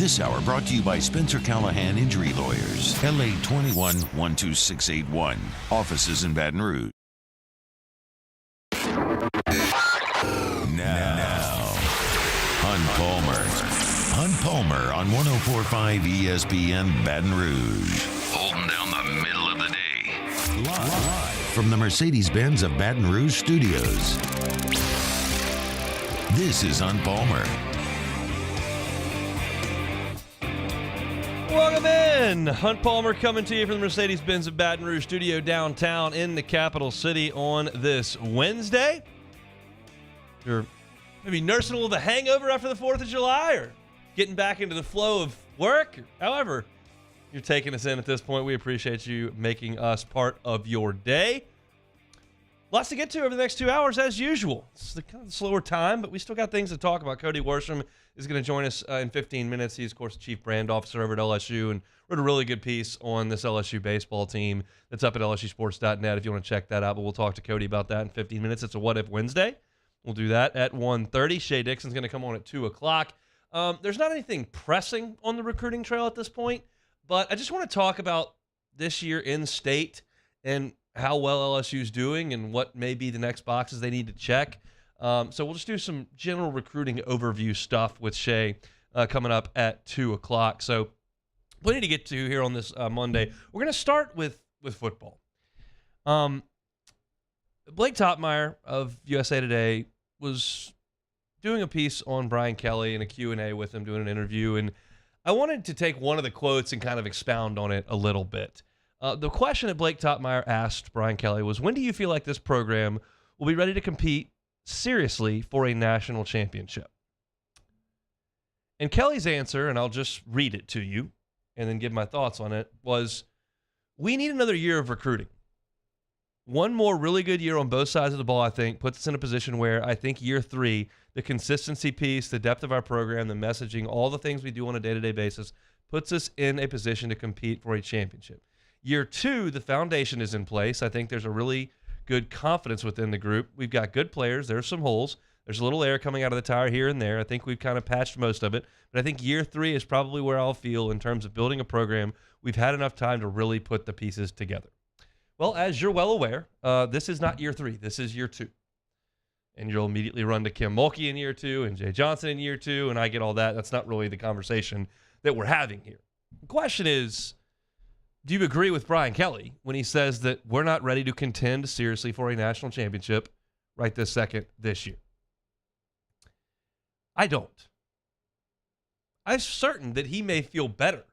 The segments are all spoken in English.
This hour brought to you by Spencer Callahan Injury Lawyers. LA 21-12681. Offices in Baton Rouge. Now, Hunt Palmer on 104.5 ESPN Baton Rouge. Holding down the middle of the day. Live from the Mercedes-Benz of Baton Rouge studios. This is Hunt Palmer. Welcome in. Hunt Palmer coming to you from the Mercedes-Benz of Baton Rouge studio downtown in the capital city on this Wednesday. You're maybe nursing a little bit of hangover after the 4th of July or getting back into the flow of work. However you're taking us in at this point, we appreciate you making us part of your day. Lots to get to over the next 2 hours as usual. It's the kind of slower time, but we still got things to talk about. Cody Worsham is going to join us in 15 minutes. He's, of course, the Chief Brand Officer over at LSU and wrote a really good piece on this LSU baseball team that's up at lsusports.net if you want to check that out. But we'll talk to Cody about that in 15 minutes. It's a What If Wednesday. We'll do that at 1:30. Shay Dixon's going to come on at 2 o'clock. There's not anything pressing on the recruiting trail at this point, but I just want to talk about this year in state and how well LSU's doing and what may be the next boxes they need to check. So we'll just do some general recruiting overview stuff with Shay coming up at 2 o'clock. So plenty to get to here on this Monday. We're going to start with football. Blake Topmeyer of USA Today was doing a piece on Brian Kelly and a Q&A with him, doing an interview, and I wanted to take one of the quotes and kind of expound on it a little bit. The question that Blake Topmeyer asked Brian Kelly was, when do you feel like this program will be ready to compete seriously for a national championship? And Kelly's answer, and I'll just read it to you and then give my thoughts on it, was, we need another year of recruiting. One more really good year on both sides of the ball, I think, puts us in a position where I think year 3, the consistency piece, the depth of our program, the messaging, all the things we do on a day-to-day basis, puts us in a position to compete for a championship. Year 2, the foundation is in place. I think there's a really good confidence within the group. We've got good players. There's some holes. There's a little air coming out of the tire here and there. I think we've kind of patched most of it. But I think year 3 is probably where I'll feel in terms of building a program. We've had enough time to really put the pieces together. Well, as you're well aware, this is not year 3. This is year 2. And you'll immediately run to Kim Mulkey in year 2 and Jay Johnson in year 2, and I get all that. That's not really the conversation that we're having here. The question is, do you agree with Brian Kelly when he says that we're not ready to contend seriously for a national championship right this second this year? I don't. I'm certain that he may feel better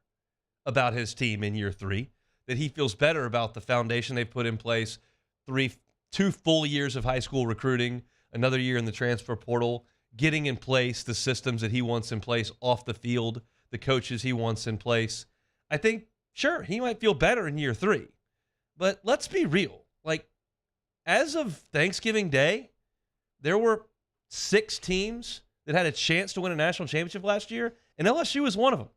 about his team in year 3, that he feels better about the foundation they've put in place, 2 full years of high school recruiting, another year in the transfer portal, getting in place the systems that he wants in place off the field, the coaches he wants in place. I think, sure, he might feel better in year 3. But let's be real. Like, as of Thanksgiving Day, there were 6 teams that had a chance to win a national championship last year, and LSU was one of them.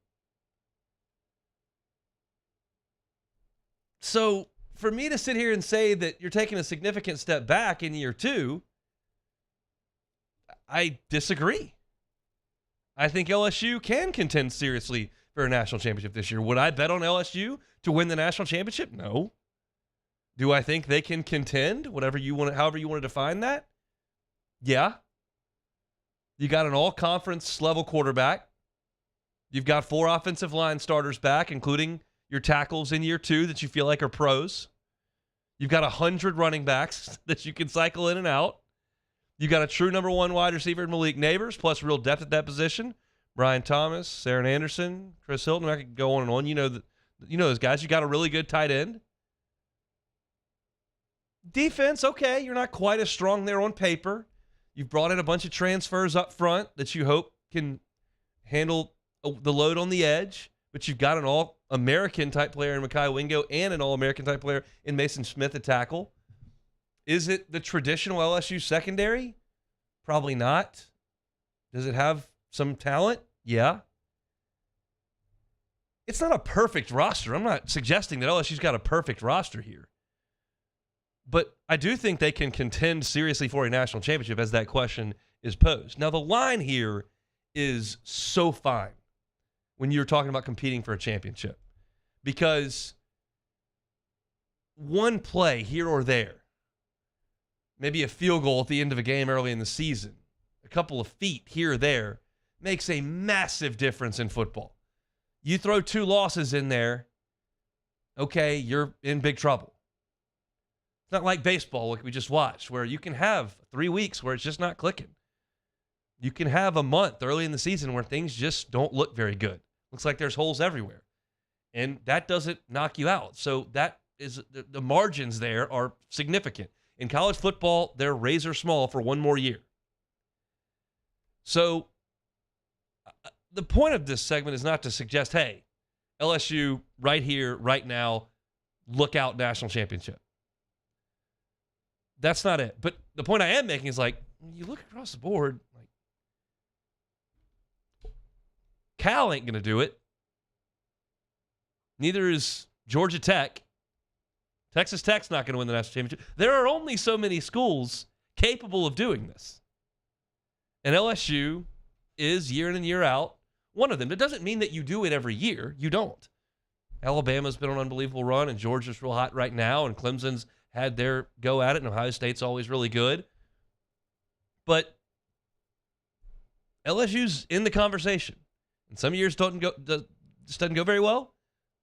So for me to sit here and say that you're taking a significant step back in year 2, I disagree. I think LSU can contend seriously for a national championship this year. Would I bet on LSU to win the national championship? No. Do I think they can contend? However you want to define that? Yeah. You got an all-conference level quarterback. You've got 4 offensive line starters back, including your tackles in year 2 that you feel like are pros. You've got 100 running backs that you can cycle in and out. You've got a true number 1 wide receiver in Malik Neighbors, plus real depth at that position. Brian Thomas, Saren Anderson, Chris Hilton. I could go on and on. You know those guys. You got a really good tight end. Defense, okay, you're not quite as strong there on paper. You've brought in a bunch of transfers up front that you hope can handle the load on the edge, but you've got an All-American type player in Mekhi Wingo and an All-American type player in Mason Smith at tackle. Is it the traditional LSU secondary? Probably not. Does it have some talent? Yeah. It's not a perfect roster. I'm not suggesting that LSU's got a perfect roster here. But I do think they can contend seriously for a national championship as that question is posed. Now, the line here is so fine when you're talking about competing for a championship. Because one play here or there, maybe a field goal at the end of a game early in the season, a couple of feet here or there, makes a massive difference in football. You throw 2 losses in there, okay, you're in big trouble. It's not like baseball, like we just watched, where you can have 3 weeks where it's just not clicking. You can have a month early in the season where things just don't look very good. Looks like there's holes everywhere. And that doesn't knock you out. So that is the margins there are significant. In college football, they're razor small for one more year. So the point of this segment is not to suggest, hey, LSU right here, right now, look out national championship. That's not it. But the point I am making is like, when you look across the board, like Cal ain't going to do it. Neither is Georgia Tech. Texas Tech's not going to win the national championship. There are only so many schools capable of doing this. And LSU is year in and year out one of them. That doesn't mean that you do it every year. You don't. Alabama's been on an unbelievable run, and Georgia's real hot right now, and Clemson's had their go at it, and Ohio State's always really good. But LSU's in the conversation. And some years just doesn't go very well.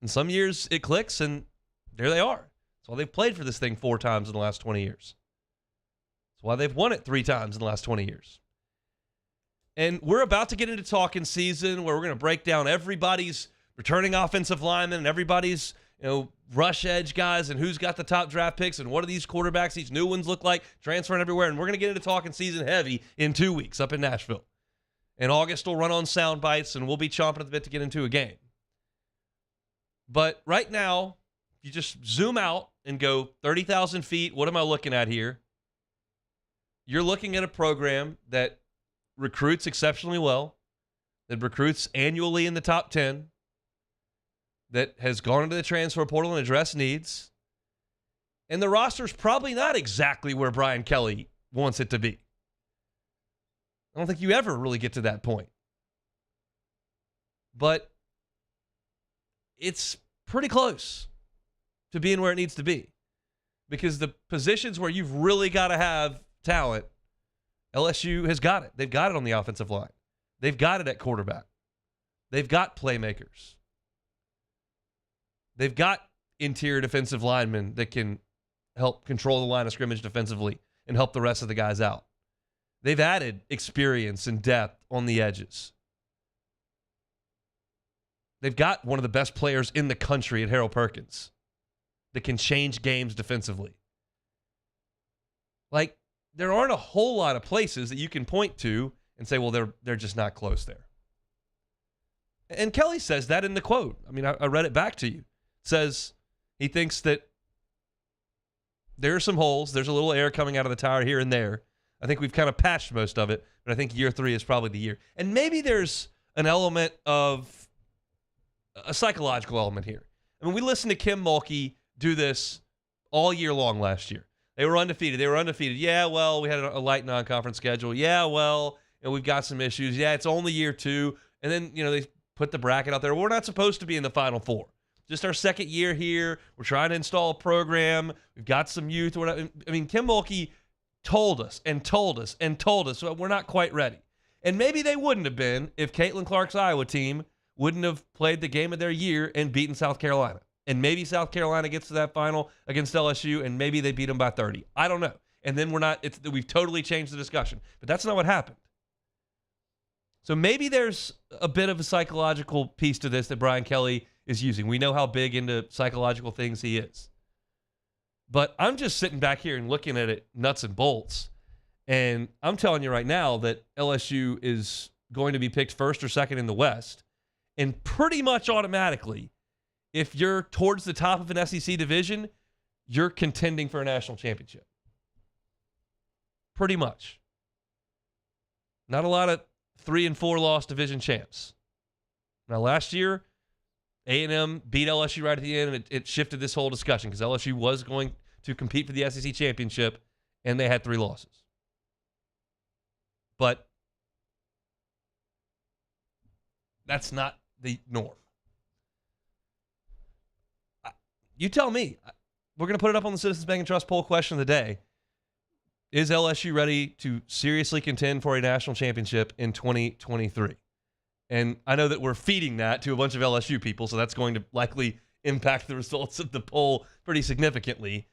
And some years it clicks, and there they are. That's why they've played for this thing 4 times in the last 20 years. That's why they've won it 3 times in the last 20 years. And we're about to get into talking season where we're going to break down everybody's returning offensive linemen and everybody's, rush edge guys and who's got the top draft picks and what do these quarterbacks, these new ones look like, transferring everywhere. And we're going to get into talking season heavy in 2 weeks up in Nashville. And August will run on sound bites and we'll be chomping at the bit to get into a game. But right now, if you just zoom out and go 30,000 feet, what am I looking at here? You're looking at a program that recruits exceptionally well, that recruits annually in the top 10, that has gone into the transfer portal and addressed needs, and the roster's probably not exactly where Brian Kelly wants it to be. I don't think you ever really get to that point. But it's pretty close to being where it needs to be. Because the positions where you've really got to have talent, LSU has got it. They've got it on the offensive line. They've got it at quarterback. They've got playmakers. They've got interior defensive linemen that can help control the line of scrimmage defensively and help the rest of the guys out. They've added experience and depth on the edges. They've got one of the best players in the country at Harold Perkins that can change games defensively. Like, there aren't a whole lot of places that you can point to and say, well, they're just not close there. And Kelly says that in the quote. I mean, I read it back to you. It says he thinks that there are some holes. There's a little air coming out of the tire here and there. I think we've kind of patched most of it, but I think year 3 is probably the year. And maybe there's an element of a psychological element here. I mean, we listened to Kim Mulkey do this all year long last year. They were undefeated. Yeah, well, we had a light non-conference schedule. Yeah, well, we've got some issues. Yeah, it's only year 2. And then, they put the bracket out there. We're not supposed to be in the Final Four. Just our second year here. We're trying to install a program. We've got some youth. I mean, Kim Mulkey told us so we're not quite ready. And maybe they wouldn't have been if Caitlin Clark's Iowa team wouldn't have played the game of their year and beaten South Carolina. And maybe South Carolina gets to that final against LSU, and maybe they beat them by 30. I don't know. And then we've totally changed the discussion. But that's not what happened. So maybe there's a bit of a psychological piece to this that Brian Kelly is using. We know how big into psychological things he is. But I'm just sitting back here and looking at it nuts and bolts. And I'm telling you right now that LSU is going to be picked first or second in the West. And pretty much automatically, if you're towards the top of an SEC division, you're contending for a national championship. Pretty much. Not a lot of 3 and 4 loss division champs. Now, last year, A&M beat LSU right at the end, and it shifted this whole discussion because LSU was going to compete for the SEC championship, and they had 3 losses. But that's not the norm. You tell me. We're going to put it up on the Citizens Bank and Trust poll question of the day. Is LSU ready to seriously contend for a national championship in 2023? And I know that we're feeding that to a bunch of LSU people, so that's going to likely impact the results of the poll pretty significantly.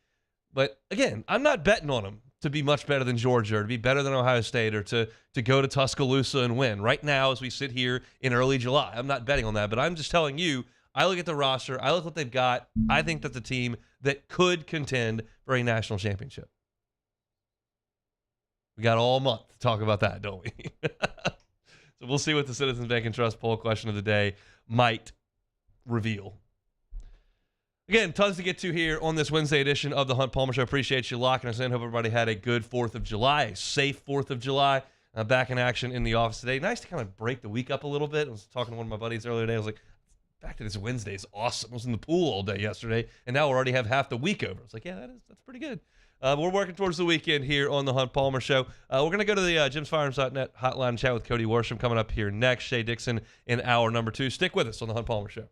But again, I'm not betting on them to be much better than Georgia or to be better than Ohio State or to go to Tuscaloosa and win. Right now, as we sit here in early July, I'm not betting on that, but I'm just telling you, I look at the roster, I look at what they've got. I think that's a team that could contend for a national championship. We got all month to talk about that, don't we? So we'll see what the Citizens Bank and Trust poll question of the day might reveal. Again, tons to get to here on this Wednesday edition of the Hunt Palmer Show. Appreciate you locking us in. Hope everybody had a good 4th of July, a safe 4th of July. Back in action in the office today. Nice to kind of break the week up a little bit. I was talking to one of my buddies earlier today. I was like, back to this Wednesday is awesome. I was in the pool all day yesterday, and now we already have half the week over. I was like, yeah, that's pretty good. We're working towards the weekend here on the Hunt Palmer Show. We're going to go to the JimsFirearms.net hotline and chat with Cody Worsham coming up here next. Shay Dixon in hour number 2. Stick with us on the Hunt Palmer Show.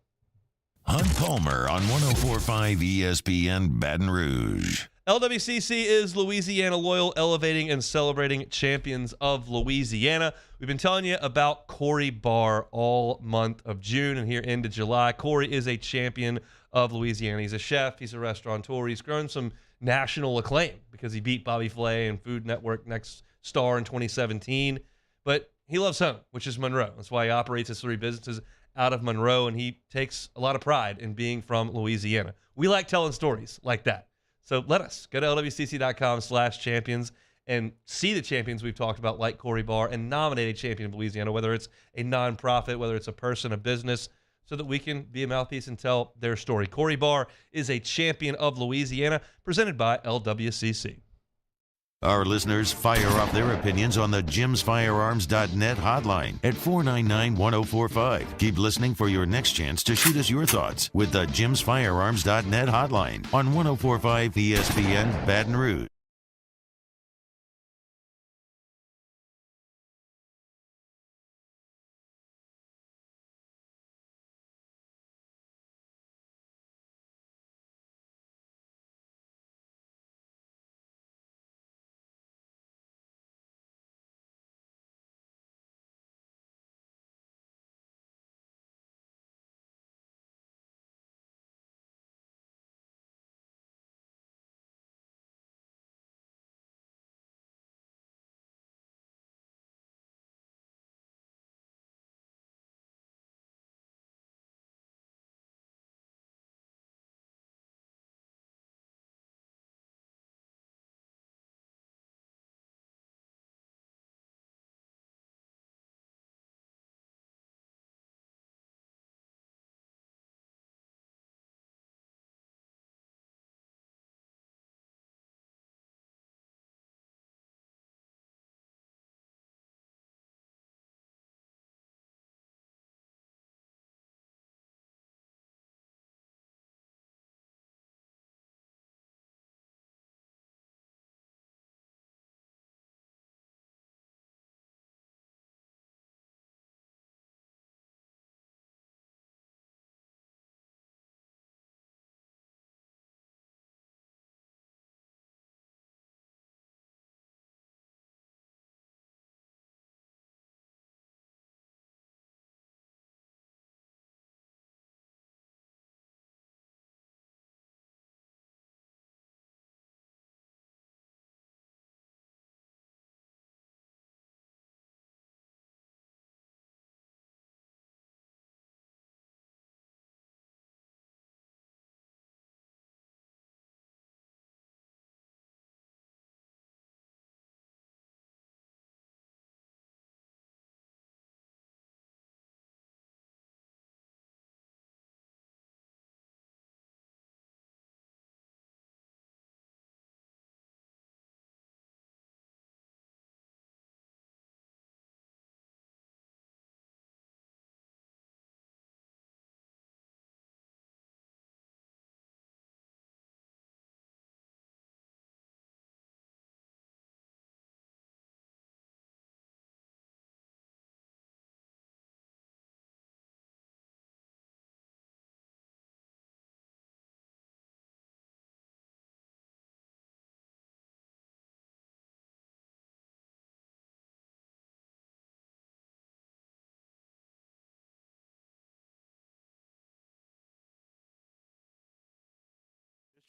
Hunt Palmer on 104.5 ESPN Baton Rouge. LWCC is Louisiana Loyal, elevating and celebrating champions of Louisiana. We've been telling you about Corey Barr all month of June and here into July. Corey is a champion of Louisiana. He's a chef. He's a restaurateur. He's grown some national acclaim because he beat Bobby Flay and Food Network Next Star in 2017. But he loves home, which is Monroe. That's why he operates his 3 businesses out of Monroe, and he takes a lot of pride in being from Louisiana. We like telling stories like that. So let us go to lwcc.com/champions and see the champions we've talked about, like Corey Barr, and nominate a champion of Louisiana, whether it's a nonprofit, whether it's a person, a business, so that we can be a mouthpiece and tell their story. Corey Barr is a champion of Louisiana, presented by LWCC. Our listeners fire off their opinions on the JimsFirearms.net hotline at 499-1045. Keep listening for your next chance to shoot us your thoughts with the JimsFirearms.net hotline on 104.5 ESPN Baton Rouge.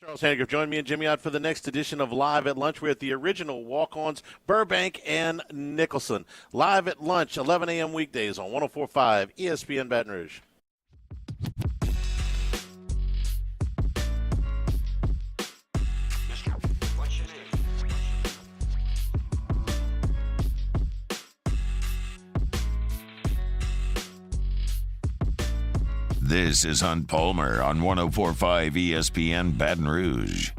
Charles Hannigan, join me and Jimmy out for the next edition of Live at Lunch. We're at the original walk-ons, Burbank and Nicholson. Live at Lunch, 11 a.m. weekdays on 104.5 ESPN Baton Rouge. This is Hunt Palmer on 104.5 ESPN Baton Rouge.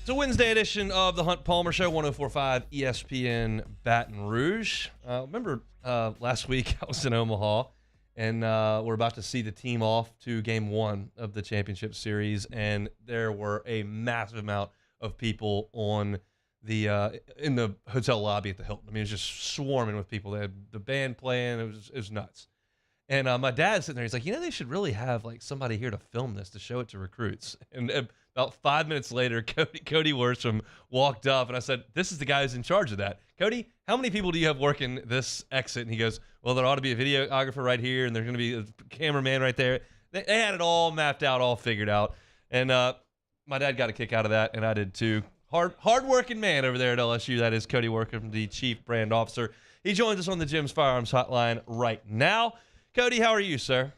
It's a Wednesday edition of the Hunt Palmer Show, 104.5 ESPN Baton Rouge. Remember last week I was in Omaha, and we're about to see the team off to Game 1 of the championship series, and there were a massive amount of people on in the hotel lobby at the Hilton. I mean, it was just swarming with people. They had the band playing. It was nuts. And my dad's sitting there. He's like, they should really have like somebody here to film this to show it to recruits. And about 5 minutes later, Cody Worsham walked up, and I said, "This is the guy who's in charge of that. Cody, how many people do you have working this exit?" And he goes, "Well, there ought to be a videographer right here, and there's going to be a cameraman right there." They had it all mapped out, all figured out. And my dad got a kick out of that, and I did too. Hard-working man over there at LSU. That is Cody Worsham, the Chief Brand Officer. He joins us on the Jim's Firearms Hotline right now. Cody, how are you, sir?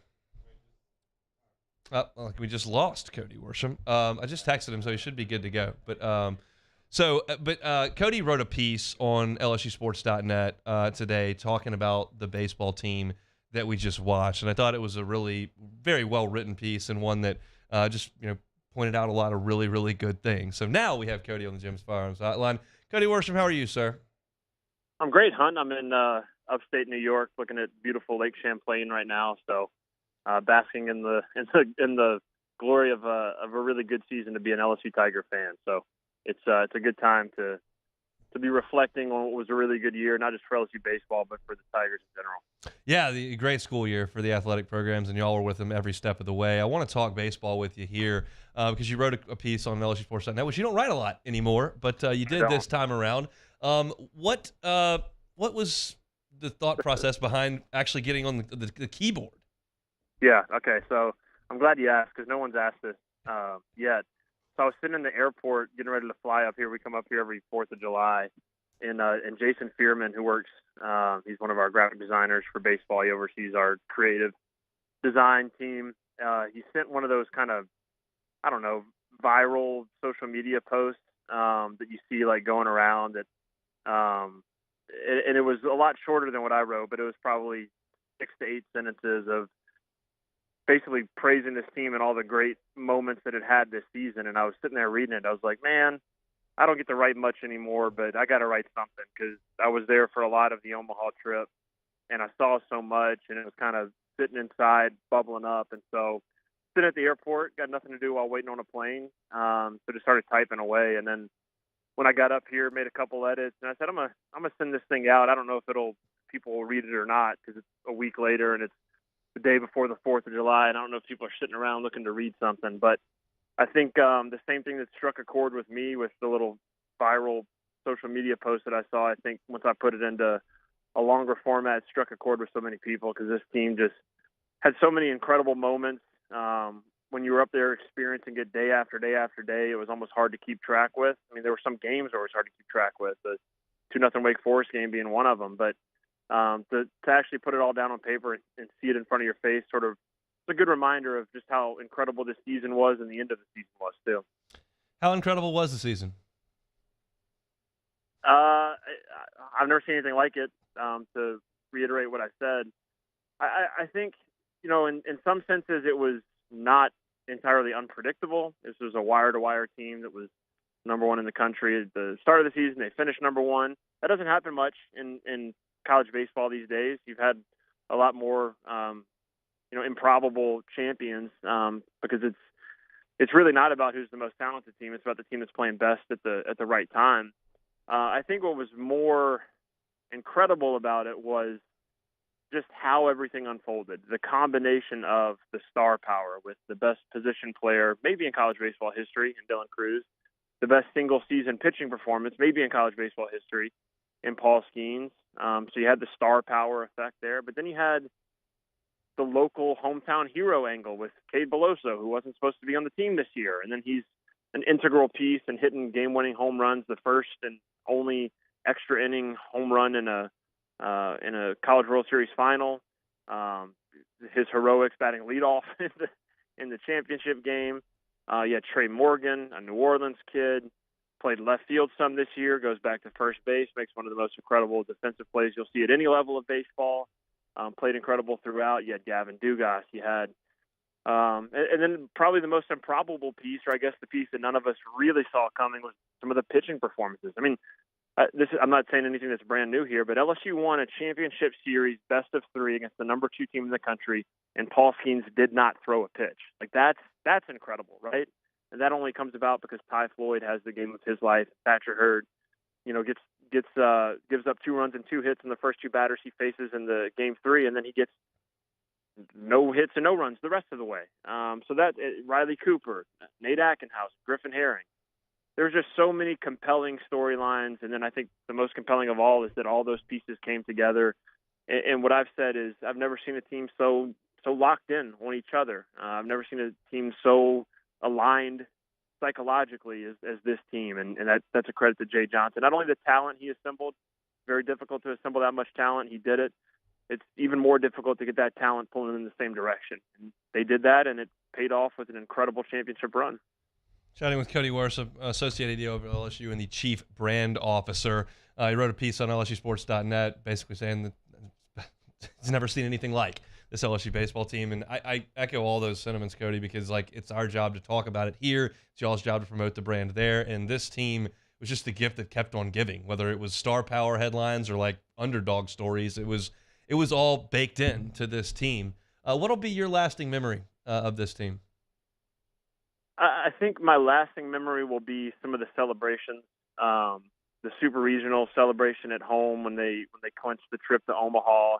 We just lost Cody Worsham. I just texted him, so he should be good to go. But Cody wrote a piece on LSUsports.net today talking about the baseball team that we just watched, and I thought it was a really very well-written piece and one that pointed out a lot of really, really good things. So now we have Cody on the Jim's Firearms Hotline. Cody Worsham, how are you, sir? I'm great, Hunt. I'm in upstate New York, looking at beautiful Lake Champlain right now. So, basking in the glory of a really good season to be an LSU Tiger fan. So, it's a good time to be reflecting on what was a really good year, not just for LSU baseball, but for the Tigers in general. Yeah, the great school year for the athletic programs, and y'all were with them every step of the way. I want to talk baseball with you here because you wrote a piece on LSUsports.net, which you don't write a lot anymore, but you did this time around. What was the thought process behind actually getting on the keyboard? Yeah, okay, so I'm glad you asked because no one's asked this yet. So I was sitting in the airport getting ready to fly up here. We come up here every 4th of July. And Jason Fearman, who works, he's one of our graphic designers for baseball. He oversees our creative design team. He sent one of those kind of, viral social media posts that you see like going around. And it was a lot shorter than what I wrote, but it was probably 6 to 8 sentences of basically praising this team and all the great moments that it had this season. And I was sitting there reading it. I was like, man, I don't get to write much anymore, but I got to write something because I was there for a lot of the Omaha trip and I saw so much and it was kind of sitting inside, bubbling up. And so sitting at the airport, got nothing to do while waiting on a plane. So just started typing away. And then when I got up here, made a couple edits and I said, I'm gonna send this thing out. I don't know if people will read it or not because it's a week later and it's the day before the 4th of July. And I don't know if people are sitting around looking to read something, but I think the same thing that struck a chord with me with the little viral social media post that I saw, I think once I put it into a longer format, it struck a chord with so many people because this team just had so many incredible moments. When you were up there experiencing it day after day after day, it was almost hard to keep track with. I mean, there were some games where it was hard to keep track with, the 2-0 Wake Forest game being one of them. But to actually put it all down on paper and see it in front of your face sort of it's a good reminder of just how incredible this season was and the end of the season was too. How incredible was the season? I've never seen anything like it. To reiterate what I said, I think, in some senses it was not entirely unpredictable. This was a wire-to-wire team that was number one in the country at the start of the season. They finished number one. That doesn't happen much in college baseball these days. You've had a lot more improbable champions because it's really not about who's the most talented team. It's about the team that's playing best at the right time. I think what was more incredible about it was just how everything unfolded. The combination of the star power with the best position player, maybe in college baseball history, in Dylan Cruz, the best single-season pitching performance, maybe in college baseball history, in Paul Skeens. So you had the star power effect there, but then you had the local hometown hero angle with Cade Beloso, who wasn't supposed to be on the team this year, and then he's an integral piece and hitting game-winning home runs, the first and only extra inning home run in a College World Series final. His heroics batting leadoff in the championship game. You had Trey Morgan, a New Orleans kid, played left field some this year, goes back to first base, makes one of the most incredible defensive plays you'll see at any level of baseball. Played incredible throughout. You had Gavin Dugas. You had, and then probably the most improbable piece, or I guess the piece that none of us really saw coming, was some of the pitching performances. I mean, I'm not saying anything that's brand new here, but LSU won a championship series best of 3 against the number 2 team in the country, and Paul Skeens did not throw a pitch. Like that's incredible, right? And that only comes about because Ty Floyd has the game of his life. Thatcher Hurd, gives up 2 runs and 2 hits in the first 2 batters he faces in the game 3, and then he gets no hits and no runs the rest of the way. So that Riley Cooper, Nate Ackenhouse, Griffin Herring. There's just so many compelling storylines, and then I think the most compelling of all is that all those pieces came together. And what I've said is I've never seen a team so locked in on each other. I've never seen a team so aligned psychologically as this team, and that's a credit to Jay Johnson. Not only the talent he assembled, very difficult to assemble that much talent. He did it. It's even more difficult to get that talent pulling in the same direction. And they did that, and it paid off with an incredible championship run. Chatting with Cody Worsham, Associate AD over at LSU and the Chief Brand Officer. He wrote a piece on LSUsports.net basically saying that he's never seen anything like this LSU baseball team. And I echo all those sentiments, Cody, because it's our job to talk about it here. It's y'all's job to promote the brand there. And this team was just the gift that kept on giving, whether it was star power headlines or underdog stories. It was all baked in to this team. What'll be your lasting memory of this team? I think my lasting memory will be some of the celebrations, the Super Regional celebration at home when they clinched the trip to Omaha.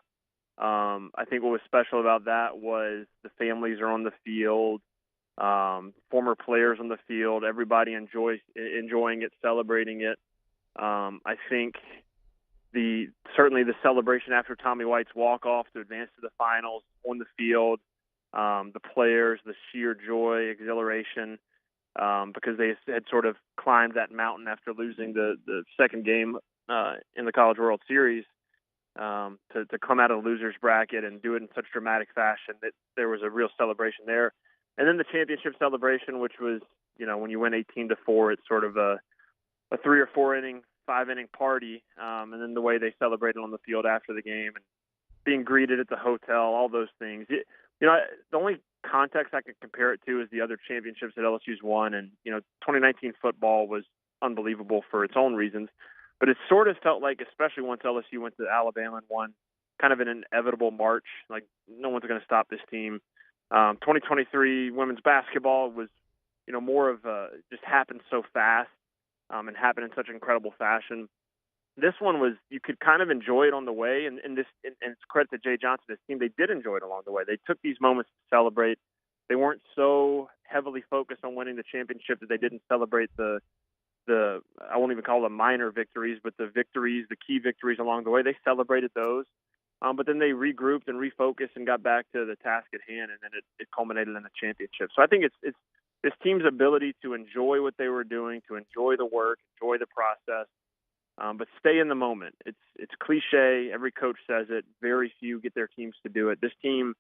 I think what was special about that was the families are on the field, former players on the field, everybody enjoying it, celebrating it. I think certainly the celebration after Tommy White's walk-off to advance to the finals on the field, the players, the sheer joy, exhilaration, because they had sort of climbed that mountain after losing the second game in the College World Series, to come out of the loser's bracket and do it in such dramatic fashion that there was a real celebration there. And then the championship celebration, which was, when you win 18-4, it's sort of a 3 or 4 inning, 5 inning party. And then the way they celebrated on the field after the game and being greeted at the hotel, all those things. The only context I could compare it to is the other championships that LSU's won. And, 2019 football was unbelievable for its own reasons. But it sort of felt like, especially once LSU went to Alabama and won, kind of an inevitable march. Like, no one's going to stop this team. 2023 women's basketball was, more of just happened so fast and happened in such incredible fashion. This one was, you could kind of enjoy it on the way, and it's credit to Jay Johnson, this team, they did enjoy it along the way. They took these moments to celebrate. They weren't so heavily focused on winning the championship that they didn't celebrate the I won't even call them minor victories, but the victories, the key victories along the way. They celebrated those, but then they regrouped and refocused and got back to the task at hand, and then it culminated in a championship. So I think it's this team's ability to enjoy what they were doing, to enjoy the work, enjoy the process, but stay in the moment. It's cliche. Every coach says it. Very few get their teams to do it. This team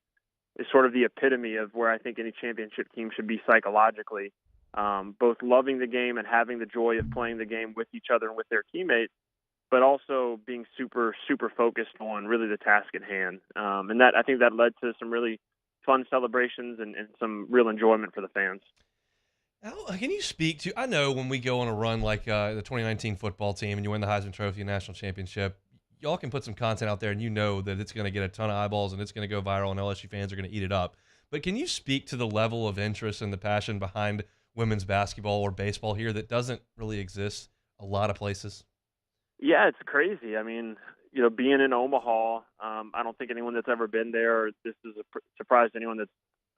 is sort of the epitome of where I think any championship team should be psychologically, both loving the game and having the joy of playing the game with each other and with their teammates, but also being super, super focused on really the task at hand. And that, I think that led to some really fun celebrations and some real enjoyment for the fans. Can you speak to, I know when we go on a run like the 2019 football team and you win the Heisman Trophy and National Championship, y'all can put some content out there and that it's going to get a ton of eyeballs and it's going to go viral and LSU fans are going to eat it up. But can you speak to the level of interest and the passion behind women's basketball or baseball here that doesn't really exist a lot of places? Yeah, it's crazy. I mean, being in Omaha, I don't think anyone that's ever been there, this is a surprise to anyone that's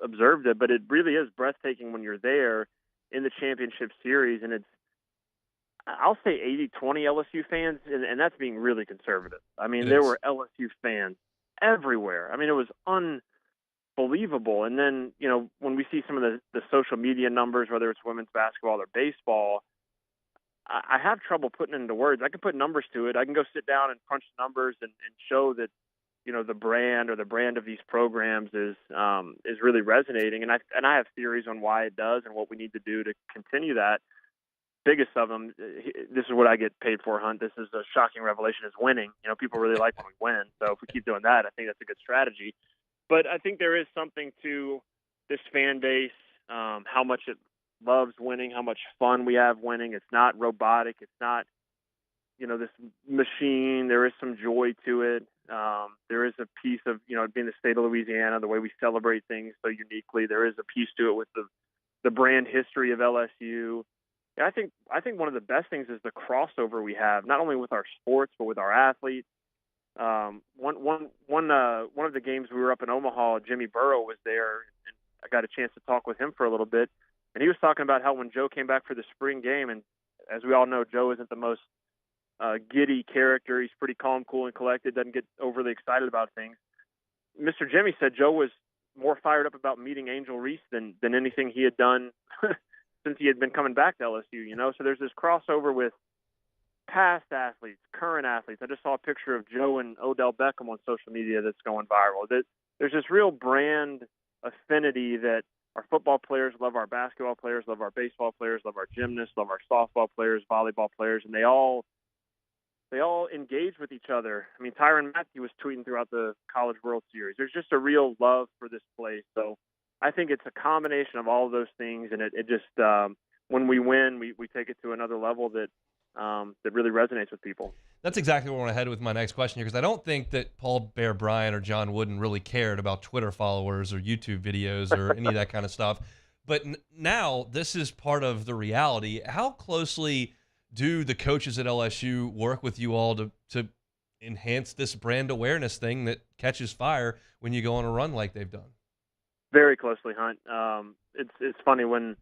observed it, but it really is breathtaking when you're there in the championship series. And I'll say 80-20 LSU fans, and that's being really conservative. I mean, there were LSU fans everywhere. I mean, it was believable. And then, when we see some of the social media numbers, whether it's women's basketball or baseball, I have trouble putting it into words. I can put numbers to it. I can go sit down and crunch the numbers and show that, the brand of these programs is really resonating. And I have theories on why it does and what we need to do to continue that. Biggest of them, this is what I get paid for, Hunt. This is a shocking revelation, is winning. People really like when we win. So if we keep doing that, I think that's a good strategy. But I think there is something to this fan base, how much it loves winning, how much fun we have winning. It's not robotic. It's not, this machine. There is some joy to it. There is a piece of, being the state of Louisiana, the way we celebrate things so uniquely. There is a piece to it with the brand history of LSU. Yeah, I think one of the best things is the crossover we have, not only with our sports but with our athletes. One of the games we were up in Omaha, Jimmy Burrow was there, and I got a chance to talk with him for a little bit. And he was talking about how when Joe came back for the spring game, and as we all know, Joe isn't the most giddy character. He's pretty calm, cool, and collected, doesn't get overly excited about things. Mr. Jimmy said Joe was more fired up about meeting Angel Reese than anything he had done since he had been coming back to LSU, So there's this crossover with past athletes, current athletes. I just saw a picture of Joe and Odell Beckham on social media that's going viral. There's this real brand affinity that our football players love our basketball players, love our baseball players, love our gymnasts, love our softball players, volleyball players, and they all engage with each other. I mean, Tyrann Mathieu was tweeting throughout the College World Series. There's just a real love for this place. So I think it's a combination of all of those things, and it just when we win, we take it to another level that really resonates with people. That's exactly where I want to head with my next question here, because I don't think that Paul Bear Bryant or John Wooden really cared about Twitter followers or YouTube videos or any of that kind of stuff. But now this is part of the reality. How closely do the coaches at LSU work with you all to enhance this brand awareness thing that catches fire when you go on a run like they've done? Very closely, Hunt. It's funny when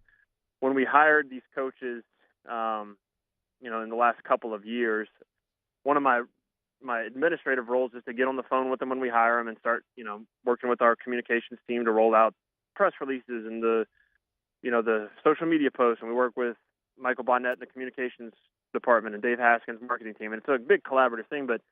we hired these coaches, in the last couple of years, one of my administrative roles is to get on the phone with them when we hire them and start, working with our communications team to roll out press releases and the social media posts. And we work with Michael Bonnet in the communications department and Dave Haskins' marketing team. And it's a big collaborative thing. But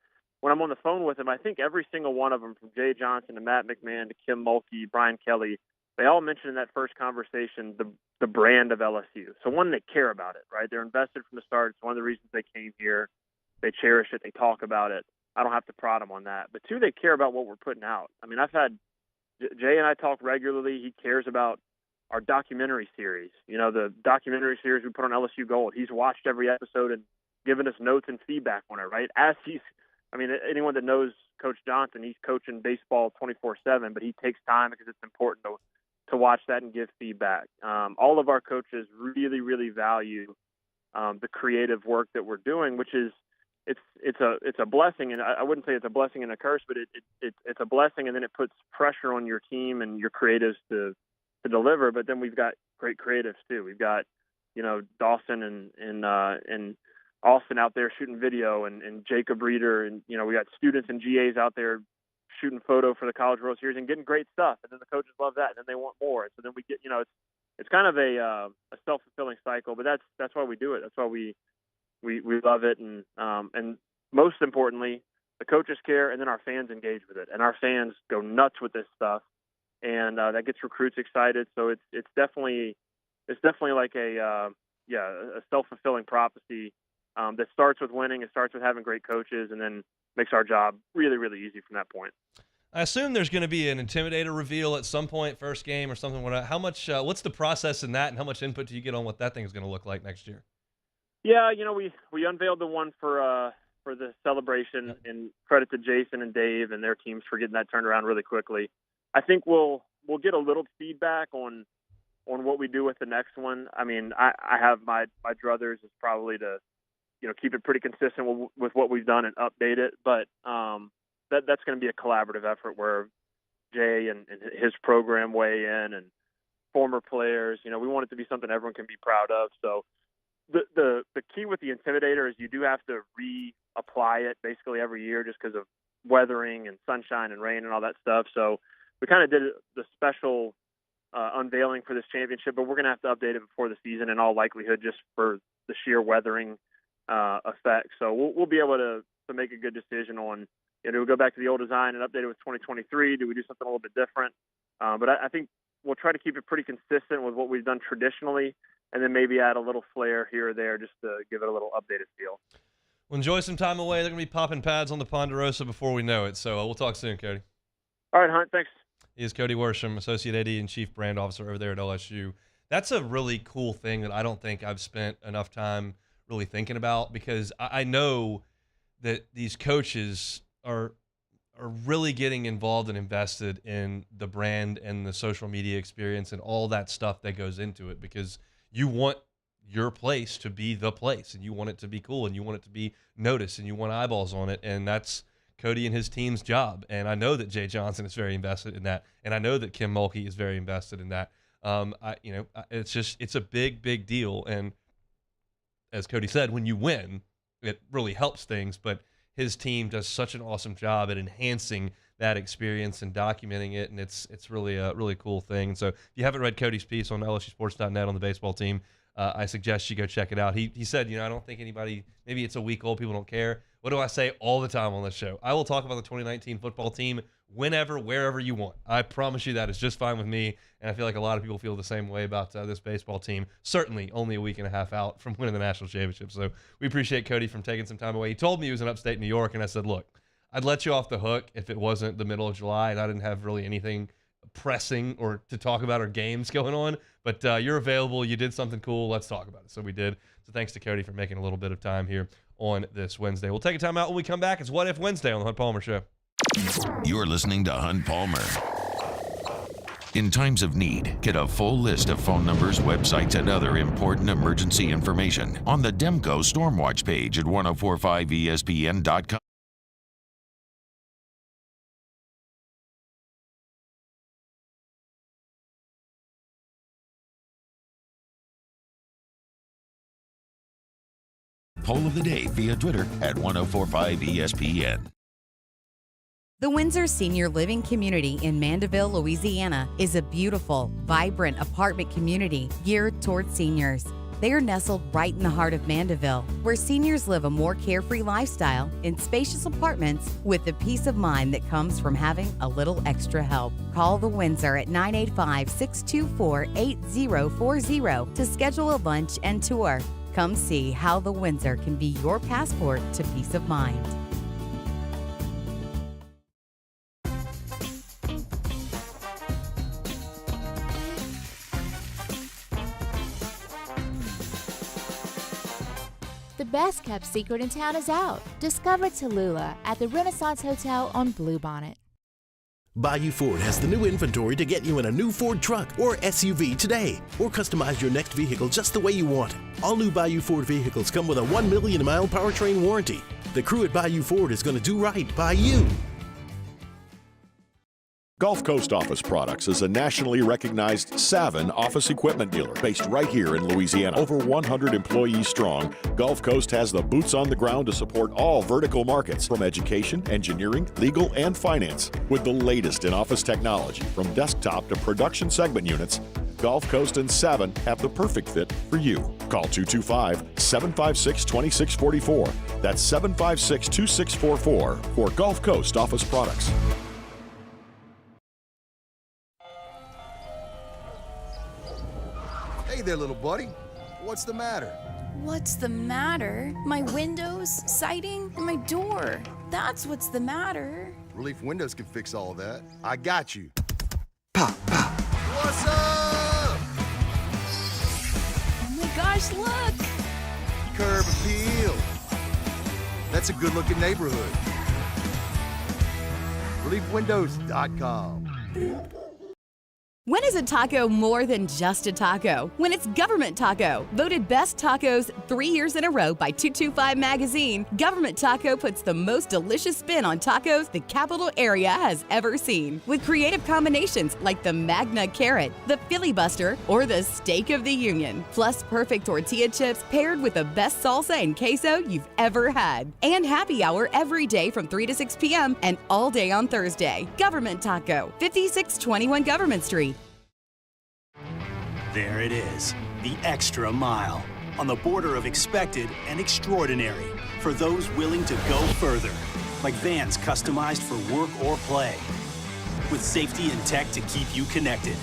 when I'm on the phone with them, I think every single one of them, from Jay Johnson to Matt McMahon to Kim Mulkey, Brian Kelly, they all mentioned in that first conversation the brand of LSU. So one, they care about it, right? They're invested from the start. It's one of the reasons they came here. They cherish it. They talk about it. I don't have to prod them on that. But two, they care about what we're putting out. I mean, I've had Jay and I talk regularly. He cares about our documentary series. The documentary series we put on LSU Gold. He's watched every episode and given us notes and feedback on it, right? Anyone that knows Coach Johnson, he's coaching baseball 24/7, but he takes time because it's important to watch that and give feedback. All of our coaches really, really value the creative work that we're doing, which is it's a blessing, and I wouldn't say it's a blessing and a curse, but it's a blessing, and then it puts pressure on your team and your creatives to deliver. But then we've got great creatives too. We've got Dawson and Austin out there shooting video, and Jacob Reeder, and we got students and GAs out there shooting photo for the College World Series and getting great stuff. And then the coaches love that, and then they want more. And so then we get it's kind of a self-fulfilling cycle. But that's why we do it. That's why we love it, and most importantly, the coaches care, and then our fans engage with it, and our fans go nuts with this stuff, and that gets recruits excited. So it's definitely like a self-fulfilling prophecy that starts with winning. It starts with having great coaches, and then makes our job really, really easy from that point. I assume there's going to be an Intimidator reveal at some point, first game or something. How much? What's the process in that, and how much input do you get on what that thing is going to look like next year? Yeah, we unveiled the one for the celebration, and credit to Jason and Dave and their teams for getting that turned around really quickly. I think we'll get a little feedback on what we do with the next one. I mean, I have my druthers is probably to keep it pretty consistent with what we've done and update it, but that's going to be a collaborative effort where Jay and his program weigh in, and former players. We want it to be something everyone can be proud of. So the key with the Intimidator is you do have to reapply it basically every year just because of weathering and sunshine and rain and all that stuff. So we kind of did the special unveiling for this championship, but we're going to have to update it before the season in all likelihood, just for the sheer weathering effect. So we'll be able to make a good decision on, do we go back to the old design and update it with 2023? Do we do something a little bit different? But I think we'll try to keep it pretty consistent with what we've done traditionally, and then maybe add a little flair here or there just to give it a little updated feel. Well, enjoy some time away. They're going to be popping pads on the Ponderosa before we know it. So we'll talk soon, Cody. All right, Hunt. Thanks. He is Cody Worsham, Associate AD and Chief Brand Officer over there at LSU. That's a really cool thing that I don't think I've spent enough time really thinking about, because I know that these coaches are really getting involved and invested in the brand and the social media experience and all that stuff that goes into it, because you want your place to be the place, and you want it to be cool, and you want it to be noticed, and you want eyeballs on it, and that's Cody and his team's job. And I know that Jay Johnson is very invested in that, and I know that Kim Mulkey is very invested in that. It's a big deal, and as Cody said, when you win, it really helps things, but his team does such an awesome job at enhancing that experience and documenting it, and it's really a really cool thing. And so if you haven't read Cody's piece on LSUsports.net on the baseball team, I suggest you go check it out. He said, I don't think anybody, maybe it's a week old, people don't care. What do I say all the time on this show? I will talk about the 2019 football team whenever, wherever you want. I promise you that is just fine with me, and I feel like a lot of people feel the same way about this baseball team. Certainly only a week and a half out from winning the national championship. So we appreciate Cody from taking some time away. He told me he was in upstate New York, and I said, look, I'd let you off the hook if it wasn't the middle of July and I didn't have really anything pressing or to talk about or games going on, but you're available. You did something cool. Let's talk about it. So we did. So thanks to Cody for making a little bit of time here on this Wednesday. We'll take a time out when we come back. It's What If Wednesday on the Hunt Palmer Show. You're listening to Hunt Palmer. In times of need, get a full list of phone numbers, websites, and other important emergency information on the Demco Stormwatch page at 1045ESPN.com. Poll of the day via Twitter at 1045ESPN. The Windsor Senior Living Community in Mandeville, Louisiana is a beautiful, vibrant apartment community geared toward seniors. They are nestled right in the heart of Mandeville, where seniors live a more carefree lifestyle in spacious apartments with the peace of mind that comes from having a little extra help. Call the Windsor at 985-624-8040 to schedule a lunch and tour. Come see how the Windsor can be your passport to peace of mind. The best kept secret in town is out. Discover Tallulah at the Renaissance Hotel on Bluebonnet. Bayou Ford has the new inventory to get you in a new Ford truck or SUV today, or customize your next vehicle just the way you want it. All new Bayou Ford vehicles come with a 1 million mile powertrain warranty. The crew at Bayou Ford is going to do right by you. Gulf Coast Office Products is a nationally recognized Savin office equipment dealer based right here in Louisiana. Over 100 employees strong, Gulf Coast has the boots on the ground to support all vertical markets, from education, engineering, legal, and finance. With the latest in office technology, from desktop to production segment units, Gulf Coast and Savin have the perfect fit for you. Call 225-756-2644. That's 756-2644 for Gulf Coast Office Products. Hey there, little buddy. What's the matter? What's the matter? My windows, siding, and my door. That's what's the matter. Relief Windows can fix all of that. I got you. Pop, pop. What's up? Oh my gosh, look! Curb appeal. That's a good-looking neighborhood. ReliefWindows.com. When is a taco more than just a taco? When it's Government Taco. Voted best tacos 3 years in a row by 225 Magazine, Government Taco puts the most delicious spin on tacos the capital area has ever seen. With creative combinations like the Magna Carrot, the Filibuster, or the Steak of the Union. Plus perfect tortilla chips paired with the best salsa and queso you've ever had. And happy hour every day from 3 to 6 p.m. and all day on Thursday. Government Taco, 5621 Government Street. There it is, the extra mile, on the border of expected and extraordinary, for those willing to go further, like vans customized for work or play, with safety and tech to keep you connected,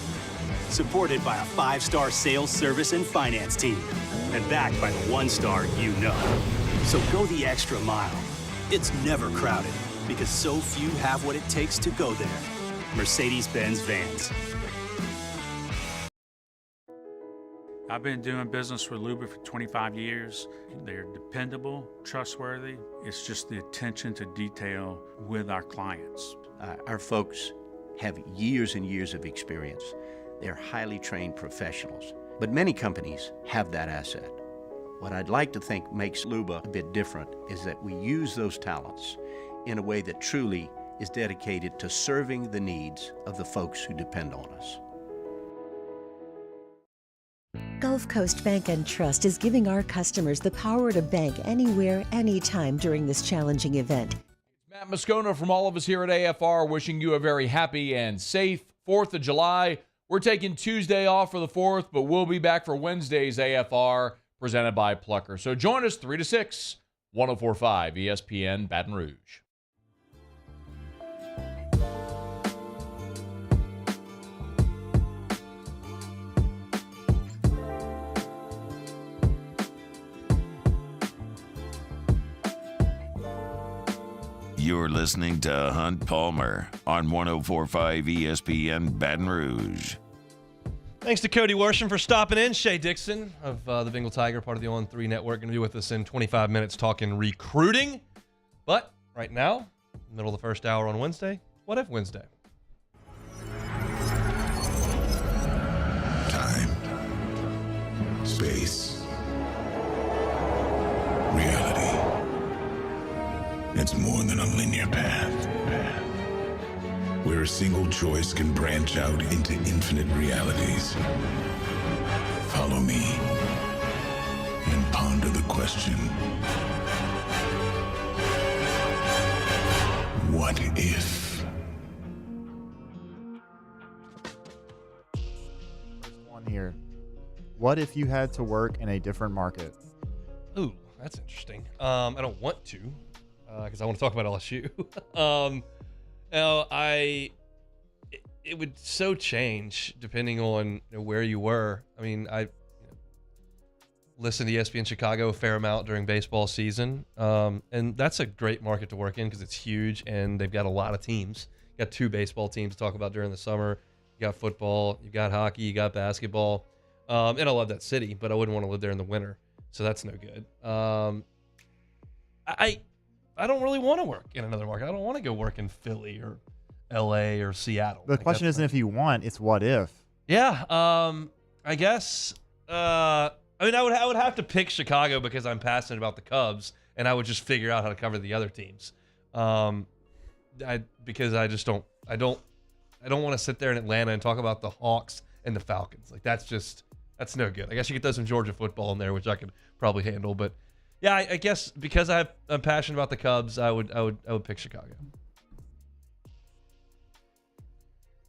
supported by a 5-star sales, service, and finance team, and backed by the 1-star you know. So go the extra mile. It's never crowded, because so few have what it takes to go there. Mercedes-Benz Vans. I've been doing business with Luba for 25 years. They're dependable, trustworthy. It's just the attention to detail with our clients. Our folks have years and years of experience. They're highly trained professionals, but many companies have that asset. What I'd like to think makes Luba a bit different is that we use those talents in a way that truly is dedicated to serving the needs of the folks who depend on us. Gulf Coast Bank and Trust is giving our customers the power to bank anywhere, anytime during this challenging event. Matt Moscona from all of us here at AFR wishing you a very happy and safe 4th of July. We're taking Tuesday off for the 4th, but we'll be back for Wednesday's AFR presented by Plucker. So join us 3 to 6, 104.5 ESPN Baton Rouge. You're listening to Hunt Palmer on 104.5 ESPN Baton Rouge. Thanks to Cody Worsham for stopping in. Shay Dixon of the Bengal Tiger, part of the On3 Network, going to be with us in 25 minutes talking recruiting. But right now, middle of the first hour on Wednesday, What If Wednesday? Time, space, reality. It's more than a linear path. Where a single choice can branch out into infinite realities. Follow me and ponder the question, what if? First one here. What if you had to work in a different market? Ooh, that's interesting. I don't want to. Because I want to talk about LSU. It would so change depending on where you were. I mean, I listened to ESPN Chicago a fair amount during baseball season, and that's a great market to work in because it's huge and they've got a lot of teams. You got 2 baseball teams to talk about during the summer. You got football, you got hockey, you got basketball, and I love that city, but I wouldn't want to live there in the winter, so that's no good. I don't really want to work in another market. I don't want to go work in Philly or LA or Seattle. The question isn't if you want, it's what if. Yeah, I guess. I mean, I would have to pick Chicago because I'm passionate about the Cubs, and I would just figure out how to cover the other teams. Because I just don't want to sit there in Atlanta and talk about the Hawks and the Falcons. Like that's no good. I guess you could throw some Georgia football in there, which I could probably handle, but. Yeah, I guess because I'm passionate about the Cubs, I would pick Chicago.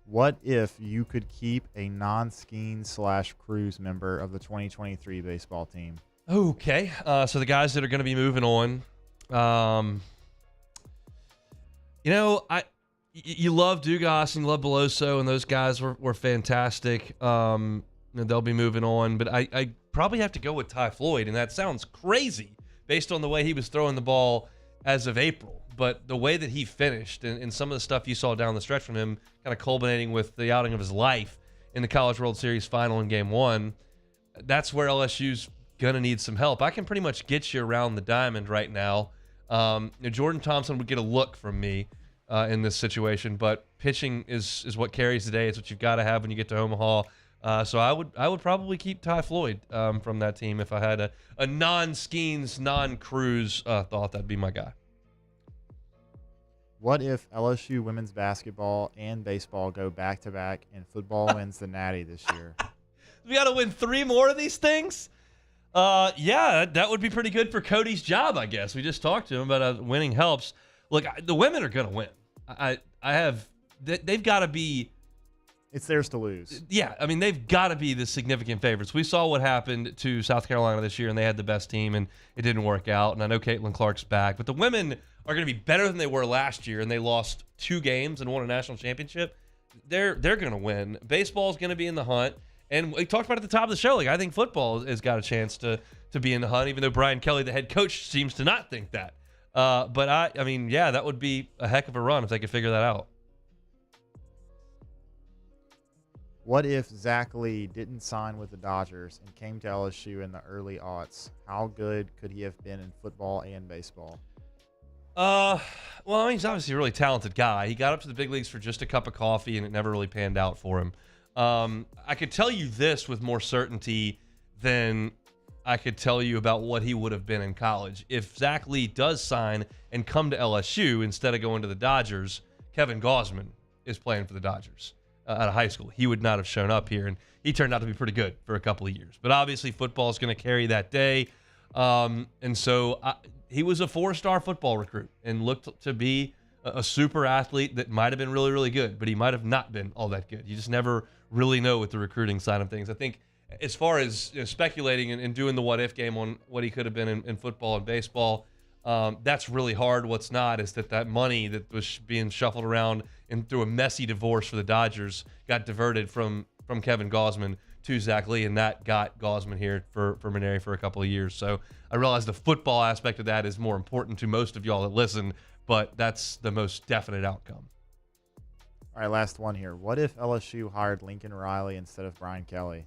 What if you could keep a non-Skeen/Cruise member of the 2023 baseball team? Okay, so the guys that are going to be moving on, you love Dugas and you love Beloso, and those guys were fantastic. They'll be moving on, but I probably have to go with Ty Floyd, and that sounds crazy based on the way he was throwing the ball as of April. But the way that he finished and some of the stuff you saw down the stretch from him, kind of culminating with the outing of his life in the College World Series final in Game 1, that's where LSU's going to need some help. I can pretty much get you around the diamond right now. Jordan Thompson would get a look from me. in this situation. But pitching is what carries the day. It's what you've got to have when you get to Omaha. So I would probably keep Ty Floyd from that team if I had a non-Skeens, non-Cruz thought. That'd be my guy. What if LSU women's basketball and baseball go back-to-back and football wins the Natty this year? We got to win 3 more of these things? Yeah, that would be pretty good for Cody's job, I guess. We just talked to him about winning helps. Look, the women are going to win. They've got to be. It's theirs to lose. Yeah, I mean, they've got to be the significant favorites. We saw what happened to South Carolina this year, and they had the best team, and it didn't work out. And I know Caitlin Clark's back, but the women are going to be better than they were last year, and they lost 2 games and won a national championship. They're going to win. Baseball's going to be in the hunt, and we talked about it at the top of the show. Like, I think football has got a chance to be in the hunt, even though Brian Kelly, the head coach, seems to not think that. But I mean, yeah, that would be a heck of a run if they could figure that out. What if Zach Lee didn't sign with the Dodgers and came to LSU in the early aughts? How good could he have been in football and baseball? Well, I mean, he's obviously a really talented guy. He got up to the big leagues for just a cup of coffee, and it never really panned out for him. I could tell you this with more certainty than I could tell you about what he would have been in college. If Zach Lee does sign and come to LSU instead of going to the Dodgers, Kevin Gausman is playing for the Dodgers out of high school. He would not have shown up here, and he turned out to be pretty good for a couple of years. But obviously, football is going to carry that day. And so he was a 4-star football recruit and looked to be a super athlete that might have been really, really good, but he might have not been all that good. You just never really know with the recruiting side of things. I think as far as speculating and doing the what-if game on what he could have been in football and baseball, that's really hard. What's not is that money that was being shuffled around and through a messy divorce for the Dodgers got diverted from Kevin Gausman to Zach Lee, and that got Gausman here for Maneri for a couple of years. So I realize the football aspect of that is more important to most of y'all that listen, but that's the most definite outcome. All right, last one here. What if LSU hired Lincoln Riley instead of Brian Kelly?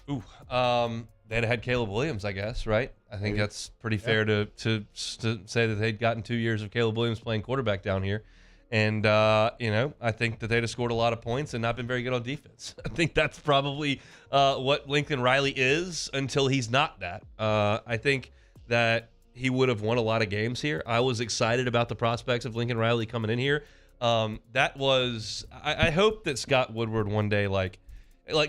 Ooh, they'd have had Caleb Williams, I guess, right? I think that's pretty fair to say that they'd gotten 2 years of Caleb Williams playing quarterback down here. And, I think that they'd have scored a lot of points and not been very good on defense. I think that's probably what Lincoln Riley is until he's not that. I think that he would have won a lot of games here. I was excited about the prospects of Lincoln Riley coming in here. I hope that Scott Woodward one day, like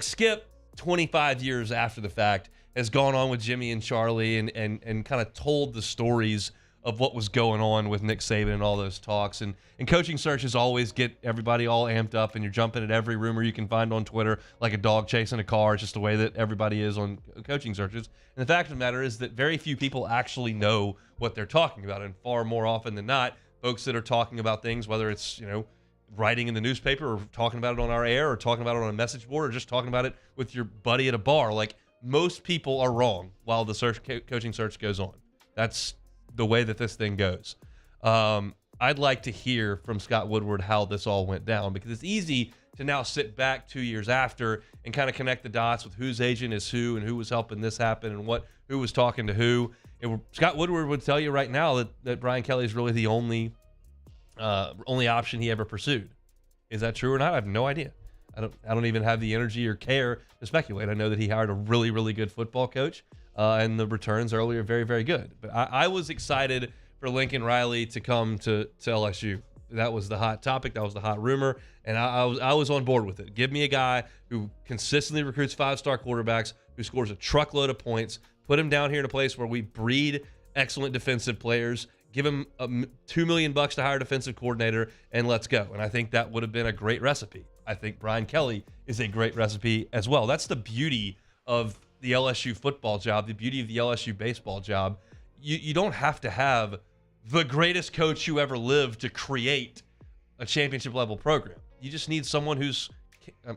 Skip, 25 years after the fact, has gone on with Jimmy and Charlie and kind of told the stories of what was going on with Nick Saban and all those talks. And coaching searches always get everybody all amped up, and you're jumping at every rumor you can find on Twitter like a dog chasing a car. It's just the way that everybody is on coaching searches. And the fact of the matter is that very few people actually know what they're talking about. And far more often than not, folks that are talking about things, whether it's, writing in the newspaper or talking about it on our air or talking about it on a message board or just talking about it with your buddy at a bar, like, most people are wrong while the coaching search goes on. That's the way that this thing goes. I'd like to hear from Scott Woodward how this all went down, because it's easy to now sit back 2 years after and kind of connect the dots with whose agent is who and who was helping this happen and who was talking to who. Scott Woodward would tell you right now that Brian Kelly is really the only option he ever pursued. Is that true or not? I have no idea. I don't even have the energy or care to speculate. I know that he hired a really, really good football coach, and the returns earlier are very, very good. But I was excited for Lincoln Riley to come to LSU. That was the hot topic. That was the hot rumor, and I was on board with it. Give me a guy who consistently recruits 5-star quarterbacks, who scores a truckload of points, put him down here in a place where we breed excellent defensive players, give him $2 million to hire a defensive coordinator, and let's go. And I think that would have been a great recipe. I think Brian Kelly is a great recipe as well. That's the beauty of the LSU football job, the beauty of the LSU baseball job. You don't have to have the greatest coach who ever lived to create a championship level program. You just need someone who's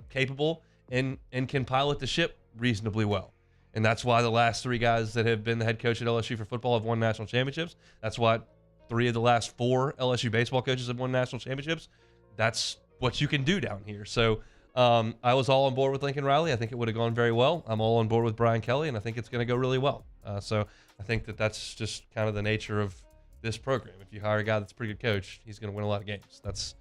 capable and can pilot the ship reasonably well. And that's why the last 3 guys that have been the head coach at LSU for football have won national championships. That's why 3 of the last 4 LSU baseball coaches have won national championships. That's what you can do down here. So I was all on board with Lincoln Riley. I think it would have gone very well. I'm all on board with Brian Kelly, and I think it's going to go really well. So I think that's just kind of the nature of this program. If you hire a guy that's a pretty good coach, he's going to win a lot of games. That's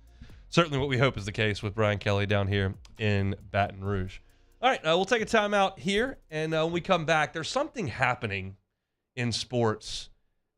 certainly what we hope is the case with Brian Kelly down here in Baton Rouge. All right, we'll take a timeout here, and when we come back, there's something happening in sports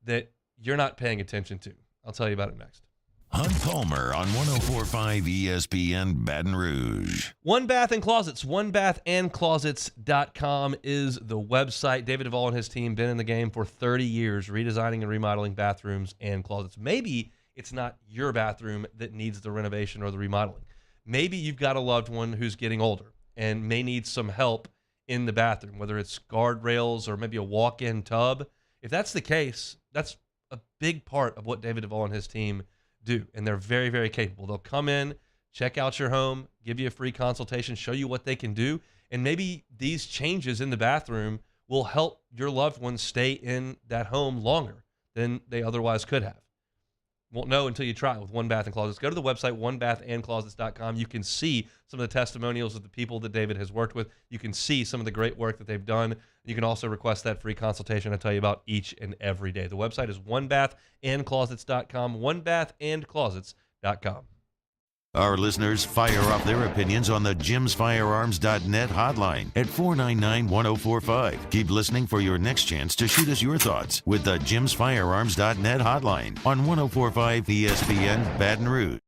that you're not paying attention to. I'll tell you about it next. Hunt Palmer on 104.5 ESPN Baton Rouge. One Bath and Closets. OneBathAndClosets.com is the website. David Duvall and his team been in the game for 30 years, redesigning and remodeling bathrooms and closets. Maybe it's not your bathroom that needs the renovation or the remodeling. Maybe you've got a loved one who's getting older and may need some help in the bathroom, whether it's guardrails or maybe a walk-in tub. If that's the case, that's a big part of what David Duvall and his team do, and they're very, very capable. They'll come in, check out your home, give you a free consultation, show you what they can do, and maybe these changes in the bathroom will help your loved ones stay in that home longer than they otherwise could have. Won't know until you try it with One Bath and Closets. Go to the website, onebathandclosets.com. You can see some of the testimonials of the people that David has worked with. You can see some of the great work that they've done. You can also request that free consultation I tell you about each and every day. The website is onebathandclosets.com, onebathandclosets.com. Our listeners fire off their opinions on the jimsfirearms.net hotline at 499-1045. Keep listening for your next chance to shoot us your thoughts with the jimsfirearms.net hotline on 104.5 ESPN Baton Rouge.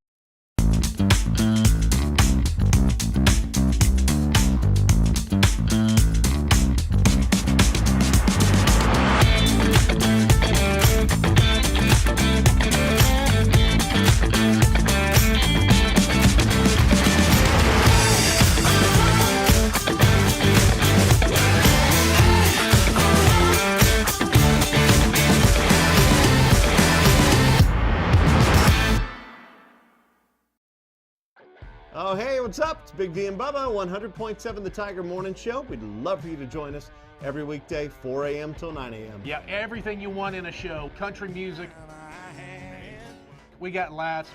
Oh, hey, what's up? It's Big D and Bubba, 100.7 The Tiger Morning Show. We'd love for you to join us every weekday, 4 a.m. till 9 a.m. Yeah, everything you want in a show. Country music. We got laughs.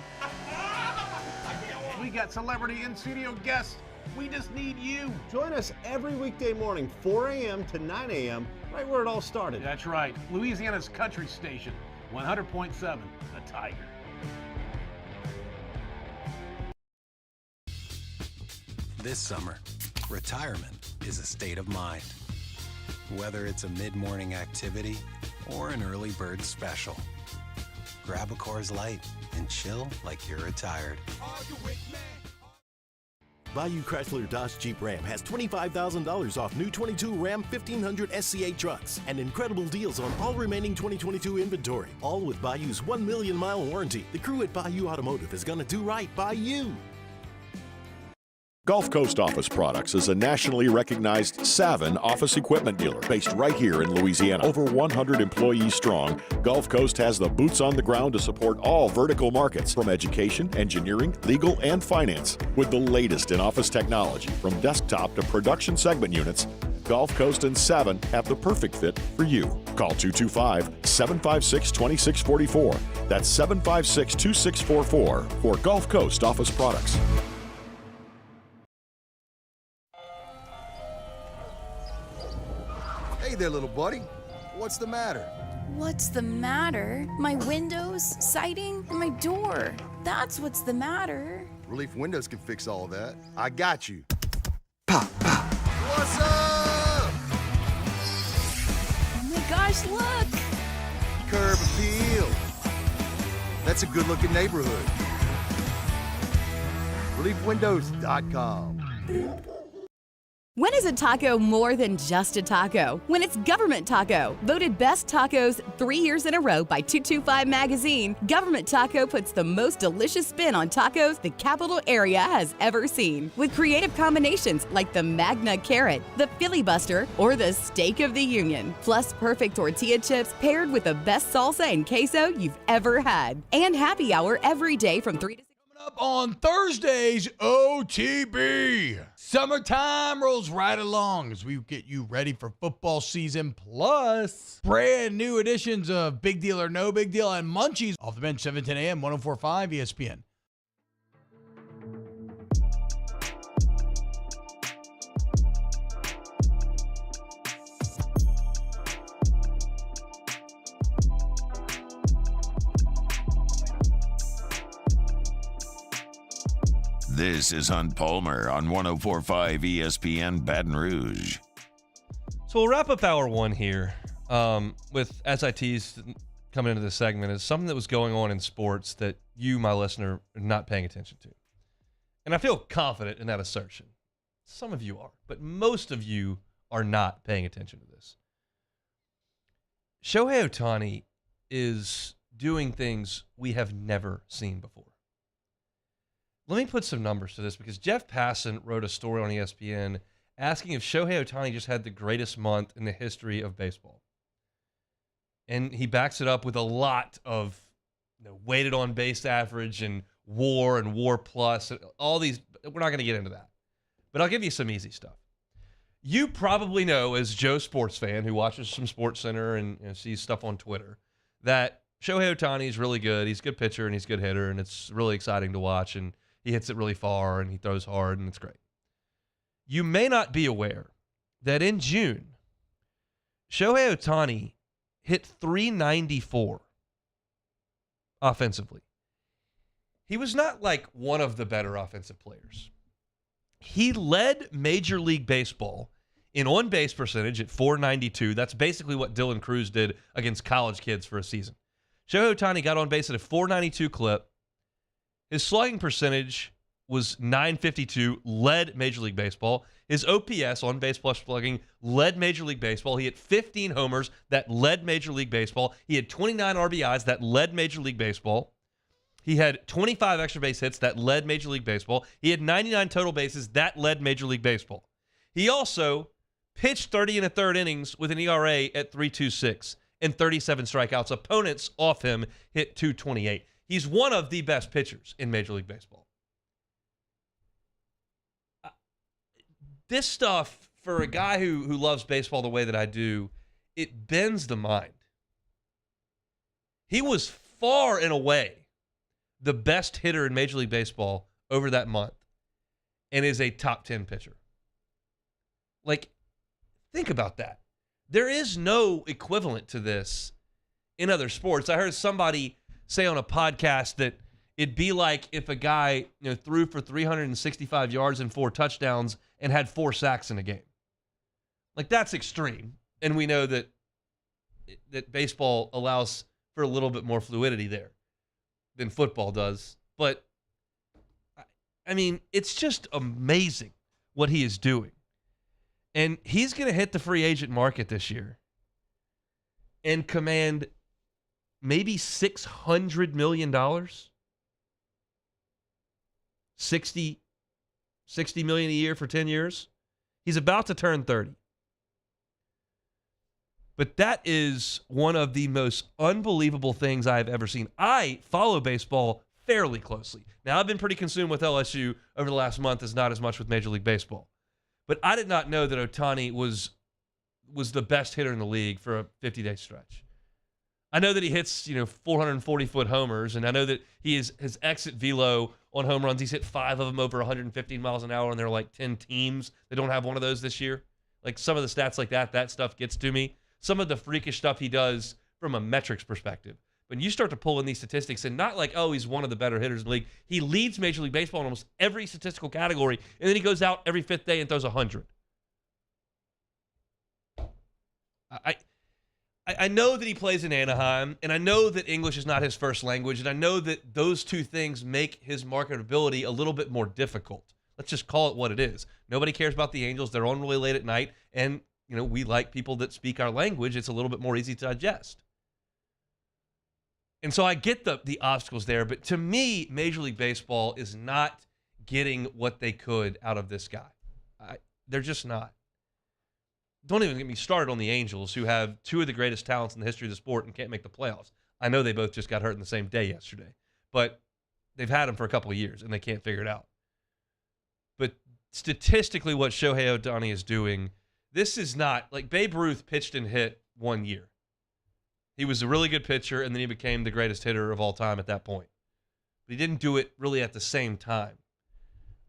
We got celebrity in-studio guests. We just need you. Join us every weekday morning, 4 a.m. to 9 a.m., right where it all started. That's right. Louisiana's country station, 100.7 The Tiger. This summer, retirement is a state of mind. Whether it's a mid-morning activity or an early bird special, grab a Coors Light and chill like you're retired. Bayou Chrysler Dodge Jeep Ram has $25,000 off new 22 Ram 1500 SCA trucks and incredible deals on all remaining 2022 inventory, all with Bayou's 1 million mile warranty. The crew at Bayou Automotive is going to do right by you. Gulf Coast Office Products is a nationally recognized Savin office equipment dealer based right here in Louisiana. Over 100 employees strong, Gulf Coast has the boots on the ground to support all vertical markets, from education, engineering, legal, and finance. With the latest in office technology, from desktop to production segment units, Gulf Coast and Savin have the perfect fit for you. Call 225-756-2644. That's 756-2644 for Gulf Coast Office Products. Hey there, little buddy. What's the matter? What's the matter? My windows, siding, and my door. That's what's the matter. Relief Windows can fix all of that. I got you. Pop, pop. What's up? Oh my gosh, look! Curb appeal. That's a good-looking neighborhood. ReliefWindows.com. When is a taco more than just a taco? When it's Government Taco. Voted best tacos 3 years in a row by 225 Magazine, Government Taco puts the most delicious spin on tacos the capital area has ever seen. With creative combinations like the Magna Carrot, the Filibuster, or the Steak of the Union. Plus perfect tortilla chips paired with the best salsa and queso you've ever had. And happy hour every day from 3 to 6. Up on Thursdays, OTB. Summertime rolls right along as we get you ready for football season, plus brand new editions of Big Deal or No Big Deal and Munchies off the bench, 7 to 10 a.m., 104.5 ESPN. This is Hunt Palmer on 104.5 ESPN Baton Rouge. So we'll wrap up hour one here with SITs coming into this segment is something that was going on in sports that you, my listener, are not paying attention to. And I feel confident in that assertion. Some of you are, but most of you are not paying attention to this. Shohei Ohtani is doing things we have never seen before. Let me put some numbers to this because Jeff Passan wrote a story on ESPN asking if Shohei Ohtani just had the greatest month in the history of baseball. And he backs it up with a lot of weighted on base average and WAR plus, and all these. We're not going to get into that. But I'll give you some easy stuff. You probably know, as Joe sports fan who watches some Sports Center and sees stuff on Twitter, that Shohei Ohtani is really good. He's a good pitcher and he's a good hitter, and it's really exciting to watch. And he hits it really far and he throws hard, and it's great. You may not be aware that in June, Shohei Ohtani hit 394 offensively. He was not like one of the better offensive players. He led Major League Baseball in on-base percentage at 492. That's basically what Dylan Cruz did against college kids for a season. Shohei Ohtani got on base at a 492 clip. His slugging percentage was 952, led Major League Baseball. His OPS, on base plus slugging, led Major League Baseball. He had 15 homers, that led Major League Baseball. He had 29 RBIs, that led Major League Baseball. He had 25 extra base hits, that led Major League Baseball. He had 99 total bases, that led Major League Baseball. He also pitched 30 1/3 innings with an ERA at 3.26 and 37 strikeouts. Opponents off him hit 228. He's one of the best pitchers in Major League Baseball. This stuff, for a guy who loves baseball the way that I do, it bends the mind. He was far and away the best hitter in Major League Baseball over that month and is a top 10 pitcher. Like, think about that. There is no equivalent to this in other sports. I heard somebody say on a podcast that it'd be like if a guy threw for 365 yards and 4 touchdowns and had 4 sacks in a game. Like, that's extreme. And we know that baseball allows for a little bit more fluidity there than football does. But, I mean, it's just amazing what he is doing. And he's going to hit the free agent market this year and command maybe $600 million. $60 million a year for 10 years. He's about to turn 30. But that is one of the most unbelievable things I've ever seen. I follow baseball fairly closely. Now, I've been pretty consumed with LSU over the last month, as not as much with Major League Baseball. But I did not know that Ohtani was the best hitter in the league for a 50-day stretch. I know that he hits 440-foot homers, and I know that his exit velo on home runs, he's hit 5 of them over 115 miles an hour, and there are like 10 teams that don't have one of those this year. Like, some of the stats like that stuff gets to me. Some of the freakish stuff he does from a metrics perspective. When you start to pull in these statistics, and not like, oh, he's one of the better hitters in the league. He leads Major League Baseball in almost every statistical category, and then he goes out every 5th day and throws 100. I know that he plays in Anaheim, and I know that English is not his first language, and I know that those two things make his marketability a little bit more difficult. Let's just call it what it is. Nobody cares about the Angels. They're on really late at night, and we like people that speak our language. It's a little bit more easy to digest. And so I get the obstacles there, but to me, Major League Baseball is not getting what they could out of this guy. They're just not. Don't even get me started on the Angels, who have 2 of the greatest talents in the history of the sport and can't make the playoffs. I know they both just got hurt in the same day yesterday, but they've had them for a couple of years, and they can't figure it out. But statistically, what Shohei Ohtani is doing, this is not like Babe Ruth pitched and hit 1 year. He was a really good pitcher, and then he became the greatest hitter of all time at that point. But he didn't do it really at the same time.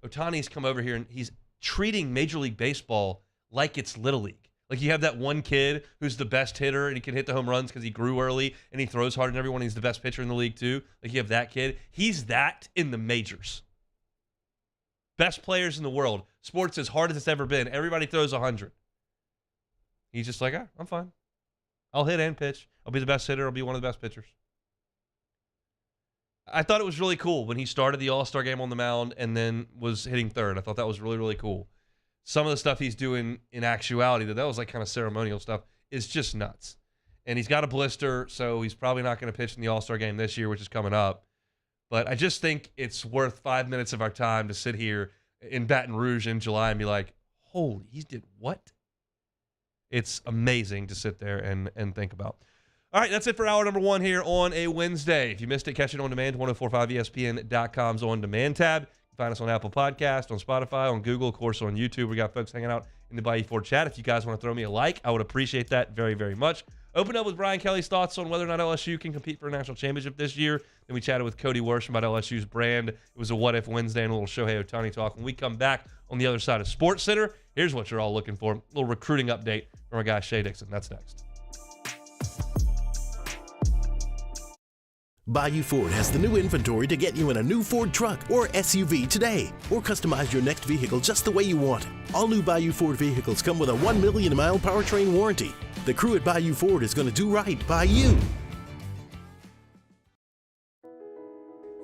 Ohtani's come over here, and he's treating Major League Baseball like it's Little League. Like, you have that one kid who's the best hitter, and he can hit the home runs because he grew early, and he throws hard and everyone. He's the best pitcher in the league, too. Like, you have that kid. He's that in the majors. Best players in the world. Sports as hard as it's ever been. Everybody throws 100. He's just like, I'm fine. I'll hit and pitch. I'll be the best hitter. I'll be one of the best pitchers. I thought it was really cool when he started the All-Star game on the mound and then was hitting third. I thought that was really, really cool. Some of the stuff he's doing in actuality, that was like kind of ceremonial stuff, is just nuts. And he's got a blister, so he's probably not going to pitch in the All-Star game this year, which is coming up. But I just think it's worth 5 minutes of our time to sit here in Baton Rouge in July and be like, holy, he did what? It's amazing to sit there and think about. All right, that's it for hour number 1 here on a Wednesday. If you missed it, catch it on demand, 1045ESPN.com's on-demand tab. You can find us on Apple Podcast, on Spotify, on Google, of course, on YouTube. We got folks hanging out in the Bayou Ford chat. If you guys want to throw me a like, I would appreciate that very, very much. Opened up with Brian Kelly's thoughts on whether or not LSU can compete for a national championship this year. Then we chatted with Cody Worsham about LSU's brand. It was a What If Wednesday and a little Shohei Ohtani talk. When we come back on the other side of Sports Center, here's what you're all looking for. A little recruiting update from our guy Shay Dixon. That's next. Bayou Ford has the new inventory to get you in a new Ford truck or SUV today, or customize your next vehicle just the way you want it. All new Bayou Ford vehicles come with a 1 million mile powertrain warranty. The crew at Bayou Ford is going to do right by you.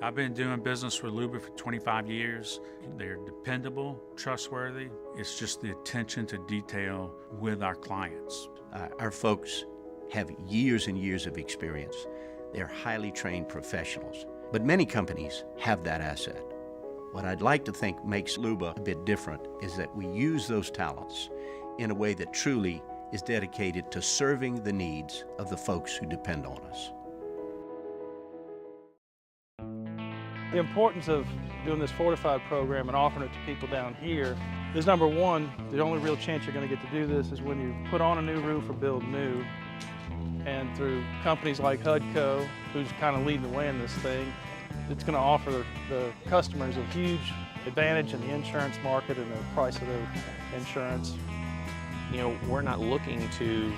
I've been doing business with Luba for 25 years. They're dependable, trustworthy. It's just the attention to detail with our clients. Our folks have years and years of experience. They're highly trained professionals, but many companies have that asset. What I'd like to think makes Luba a bit different is that we use those talents in a way that truly is dedicated to serving the needs of the folks who depend on us. The importance of doing this Fortified program and offering it to people down here is, number one, the only real chance you're going to get to do this is when you put on a new roof or build new. And through companies like HUDCO, who's kind of leading the way in this thing, it's going to offer the customers a huge advantage in the insurance market and the price of their insurance. You know, we're not looking to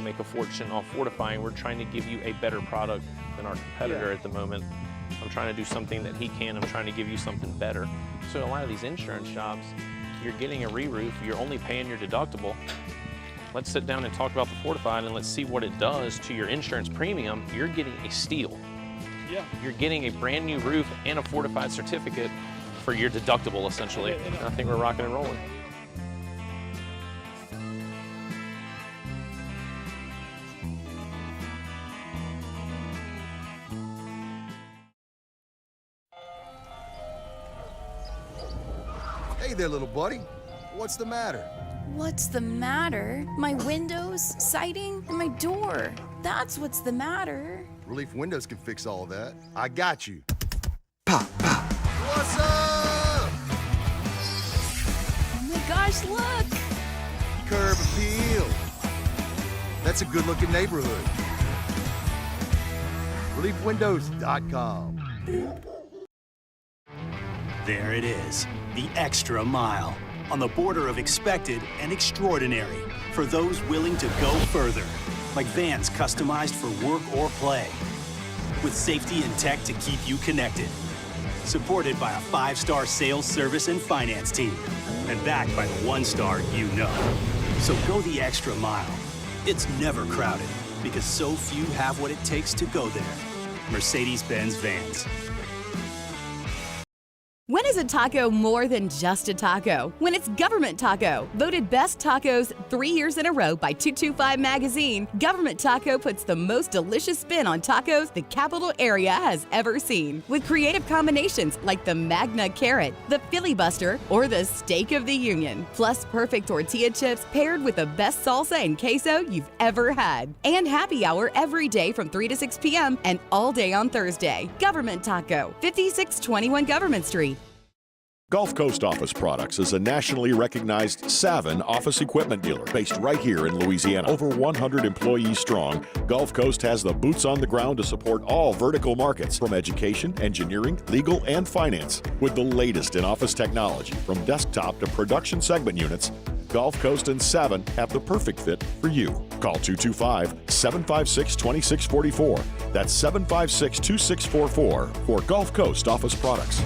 make a fortune off fortifying. We're trying to give you a better product than our competitor at the moment. I'm trying to do something that he can. I'm trying to give you something better. So a lot of these insurance shops, you're getting a re-roof, you're only paying your deductible. Let's sit down and talk about the Fortified and let's see what it does to your insurance premium. You're getting a steal. Yeah. You're getting a brand new roof and a Fortified certificate for your deductible, essentially. I think we're rocking and rolling. Hey there, little buddy. What's the matter? What's the matter? My windows, siding, and my door. That's what's the matter. Relief Windows can fix all of that. I got you. Pop, pop. What's up? Oh my gosh, look! Curb appeal. That's a good-looking neighborhood. ReliefWindows.com. There it is, the extra mile. On the border of expected and extraordinary for those willing to go further, like vans customized for work or play, with safety and tech to keep you connected, supported by a 5-star sales, service, and finance team, and backed by the 1-star you know. So go the extra mile. It's never crowded because so few have what it takes to go there. Mercedes-Benz Vans. When is a taco more than just a taco? When it's Government Taco. Voted best tacos 3 years in a row by 225 Magazine, Government Taco puts the most delicious spin on tacos the capital area has ever seen. With creative combinations like the Magna Carrot, the Filibuster, or the Steak of the Union. Plus perfect tortilla chips paired with the best salsa and queso you've ever had. And happy hour every day from 3 to 6 p.m. and all day on Thursday. Government Taco, 5621 Government Street. Gulf Coast Office Products is a nationally recognized Savin office equipment dealer based right here in Louisiana. Over 100 employees strong, Gulf Coast has the boots on the ground to support all vertical markets from education, engineering, legal, and finance. With the latest in office technology from desktop to production segment units, Gulf Coast and Savin have the perfect fit for you. Call 225-756-2644. That's 756-2644 for Gulf Coast Office Products.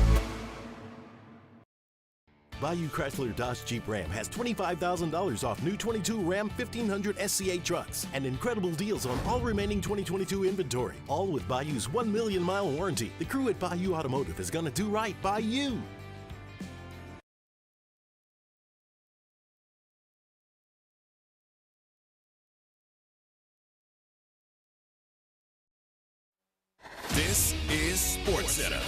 Bayou Chrysler Dodge Jeep Ram has $25,000 off new 22 Ram 1500 SCA trucks and incredible deals on all remaining 2022 inventory. All with Bayou's 1 million mile warranty. The crew at Bayou Automotive is going to do right by you. This is SportsCenter.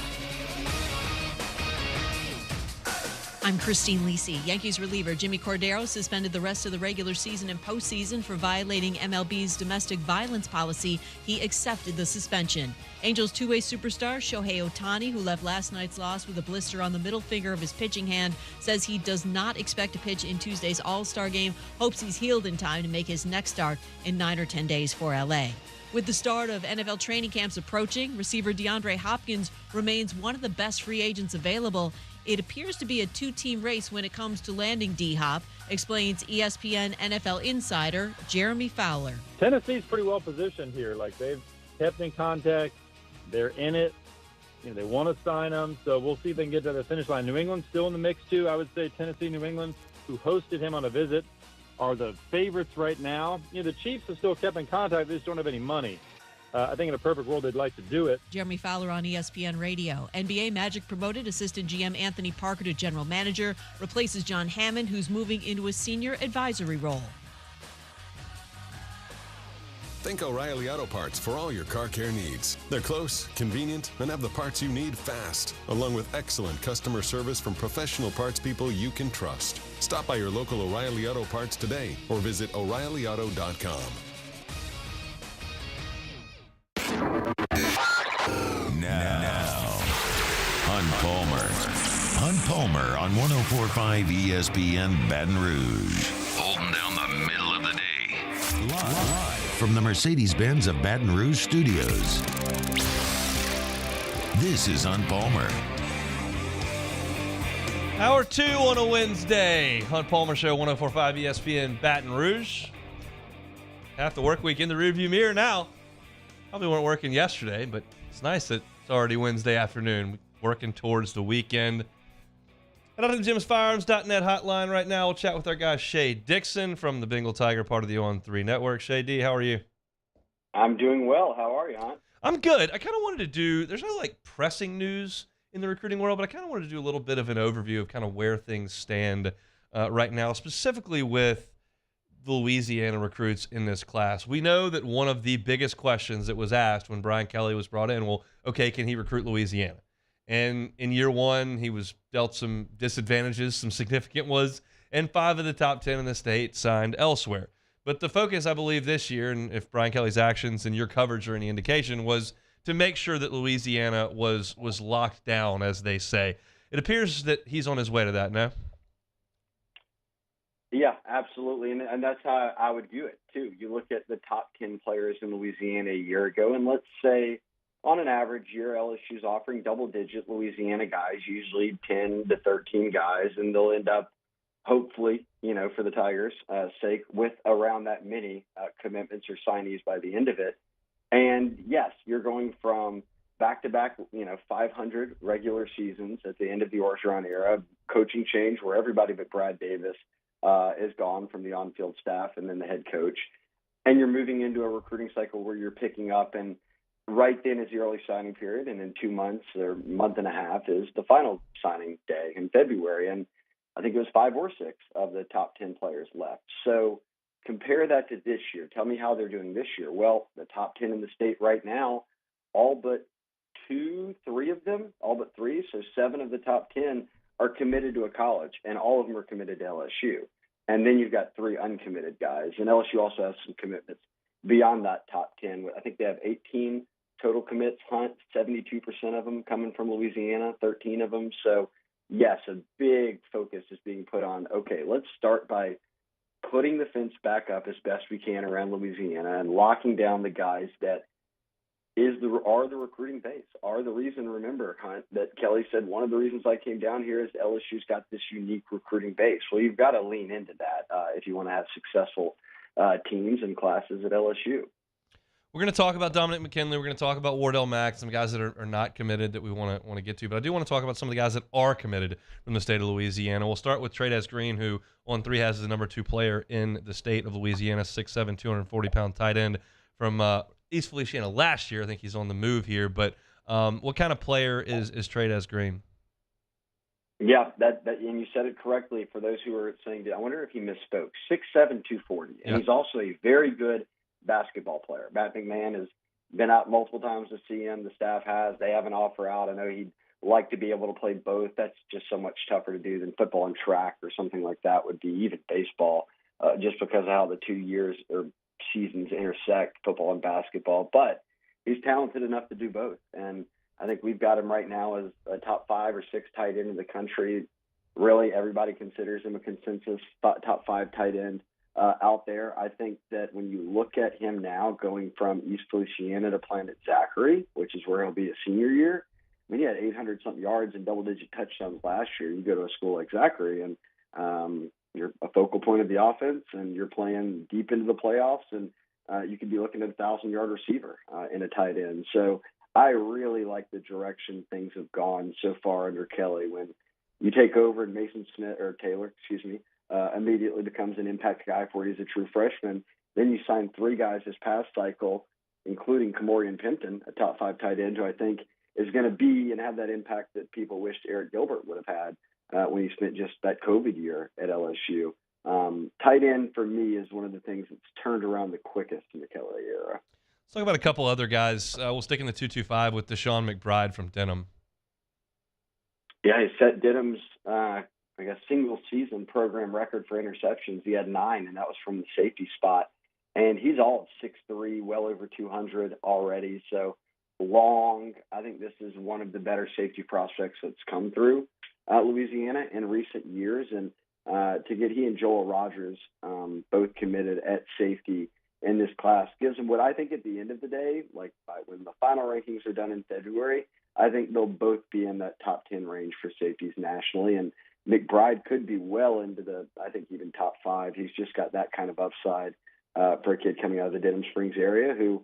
I'm Christine Lisi. Yankees reliever Jimmy Cordero suspended the rest of the regular season and postseason for violating MLB's domestic violence policy. He accepted the suspension. Angels two-way superstar Shohei Ohtani, who left last night's loss with a blister on the middle finger of his pitching hand, says he does not expect to pitch in Tuesday's All-Star game, hopes he's healed in time to make his next start in 9 or 10 days for LA. With the start of NFL training camps approaching, receiver DeAndre Hopkins remains one of the best free agents available. It appears to be a two-team race when it comes to landing D-Hop, explains ESPN NFL insider Jeremy Fowler. Tennessee's pretty well positioned here. Like, they've kept in contact. They're in it. You know, they want to sign him, so we'll see if they can get to the finish line. New England's still in the mix, too. I would say Tennessee, New England, who hosted him on a visit, are the favorites right now. You know, the Chiefs have still kept in contact. They just don't have any money. I think in a perfect world, they'd like to do it. Jeremy Fowler on ESPN Radio. NBA Magic promoted assistant GM Anthony Parker to general manager, replaces John Hammond, who's moving into a senior advisory role. Think O'Reilly Auto Parts for all your car care needs. They're close, convenient, and have the parts you need fast, along with excellent customer service from professional parts people you can trust. Stop by your local O'Reilly Auto Parts today or visit O'ReillyAuto.com. Now, Hunt Palmer on 104.5 ESPN Baton Rouge. Holding down the middle of the day. Live from the Mercedes-Benz of Baton Rouge studios. This is Hunt Palmer. Hour 2 on a Wednesday. Hunt Palmer Show, 104.5 ESPN Baton Rouge. Half the work week in the rearview mirror now. Probably weren't working yesterday, but it's nice that it's already Wednesday afternoon, working towards the weekend. Head up to the JimsFirearms.net hotline right now. We'll chat with our guy Shay Dixon from the Bengal Tiger, part of the On3 Network. Shay D, how are you? I'm doing well. How are you, Hunt? I'm good. I kind of wanted to do, there's no like pressing news in the recruiting world, but I kind of wanted to do a little bit of an overview of kind of where things stand right now, specifically with the Louisiana recruits in this class. We know that one of the biggest questions that was asked when Brian Kelly was brought in, well, okay, can he recruit Louisiana? And in year one, he was dealt some disadvantages, some significant ones, and 5 of the top 10 in the state signed elsewhere. But the focus, I believe, this year, and if Brian Kelly's actions and your coverage are any indication, was to make sure that Louisiana was locked down, as they say. It appears that he's on his way to that now. Yeah, absolutely. And that's how I would view it, too. You look at the top 10 players in Louisiana a year ago, and let's say on an average year, LSU's offering double-digit Louisiana guys, usually 10 to 13 guys, and they'll end up, hopefully, you know, for the Tigers' sake, with around that many commitments or signees by the end of it. And, yes, you're going from back-to-back, 500 regular seasons at the end of the Orgeron era, coaching change where everybody but Brad Davis is gone from the on-field staff and then the head coach. And you're moving into a recruiting cycle where you're picking up, and right then is the early signing period, and in 2 months or month and a half is the final signing day in February. And I think it was 5 or 6 of the top 10 players left. So compare that to this year. Tell me how they're doing this year. Well, the top 10 in the state right now, all but 3 of them, so 7 of the top 10 are committed to a college, and all of them are committed to LSU. And then you've got 3 uncommitted guys. And LSU also has some commitments beyond that top 10. I think they have 18 total commits, Hunt, 72% of them coming from Louisiana, 13 of them. So, yes, a big focus is being put on, okay, let's start by putting the fence back up as best we can around Louisiana and locking down the guys that are the recruiting base, are the reason. Remember, Hunt, that Kelly said one of the reasons I came down here is LSU's got this unique recruiting base. Well, you've got to lean into that if you want to have successful teams and classes at LSU. We're going to talk about Dominic McKinley. We're going to talk about Wardell Mack, some guys that are not committed that we want to get to. But I do want to talk about some of the guys that are committed from the state of Louisiana. We'll start with Trey Green, who on 3 has the number 2 player in the state of Louisiana, 6'7", 240-pound tight end from East Feliciana last year. I think he's on the move here. But what kind of player is Trey Green? Yeah, that and you said it correctly. For those who are saying, I wonder if he misspoke. 6'7", 240, and he's also a very good basketball player. Matt McMahon has been out multiple times to see him. The staff has. They have an offer out. I know he'd like to be able to play both. That's just so much tougher to do than football and track or something like that would be, even baseball, just because of how the 2 years or seasons intersect, football and basketball. But he's talented enough to do both. And I think we've got him right now as a top 5 or 6 tight end in the country. Really, everybody considers him a consensus top 5 tight end out there. I think that when you look at him now going from East Feliciana to playing at Zachary, which is where he'll be a senior year, I mean, he had 800-something yards and double-digit touchdowns last year. You go to a school like Zachary, and you're a focal point of the offense, and you're playing deep into the playoffs, and you could be looking at a 1,000-yard receiver in a tight end. So I really like the direction things have gone so far under Kelly. When you take over and Taylor, immediately becomes an impact guy for you as a true freshman. Then you sign 3 guys this past cycle, including Kamorian Pimpton, a top 5 tight end, who I think is going to be and have that impact that people wished Eric Gilbert would have had when he spent just that COVID year at LSU. Tight end for me is one of the things that's turned around the quickest in the Kelly era. Let's talk about a couple other guys. We'll stick in the 225 with Deshaun McBride from Denham. Yeah, he set Denham's single-season program record for interceptions. He had 9, and that was from the safety spot. And he's all 6'3", well over 200 already. So long. I think this is one of the better safety prospects that's come through Louisiana in recent years. And to get he and Joel Rogers both committed at safety in this class gives them what I think at the end of the day, like when the final rankings are done in February, I think they'll both be in that top 10 range for safeties nationally. And McBride could be well into the, I think, even top 5. He's just got that kind of upside for a kid coming out of the Denham Springs area who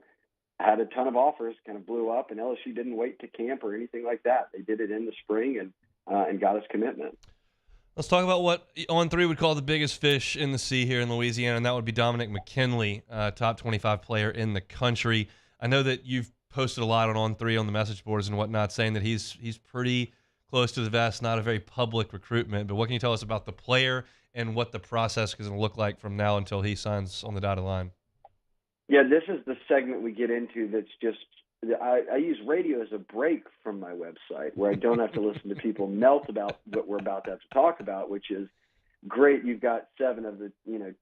had a ton of offers, kind of blew up, and LSU didn't wait to camp or anything like that. They did it in the spring and got his commitment. Let's talk about what On 3 would call the biggest fish in the sea here in Louisiana, and that would be Dominic McKinley, top 25 player in the country. I know that you've posted a lot on 3 on the message boards and whatnot, saying that he's pretty close to the vest, not a very public recruitment. But what can you tell us about the player and what the process is going to look like from now until he signs on the dotted line? Yeah, this is the segment we get into that's just I use radio as a break from my website where I don't have to listen to people melt about what we're about to have to talk about, which is great. You've got 7 of the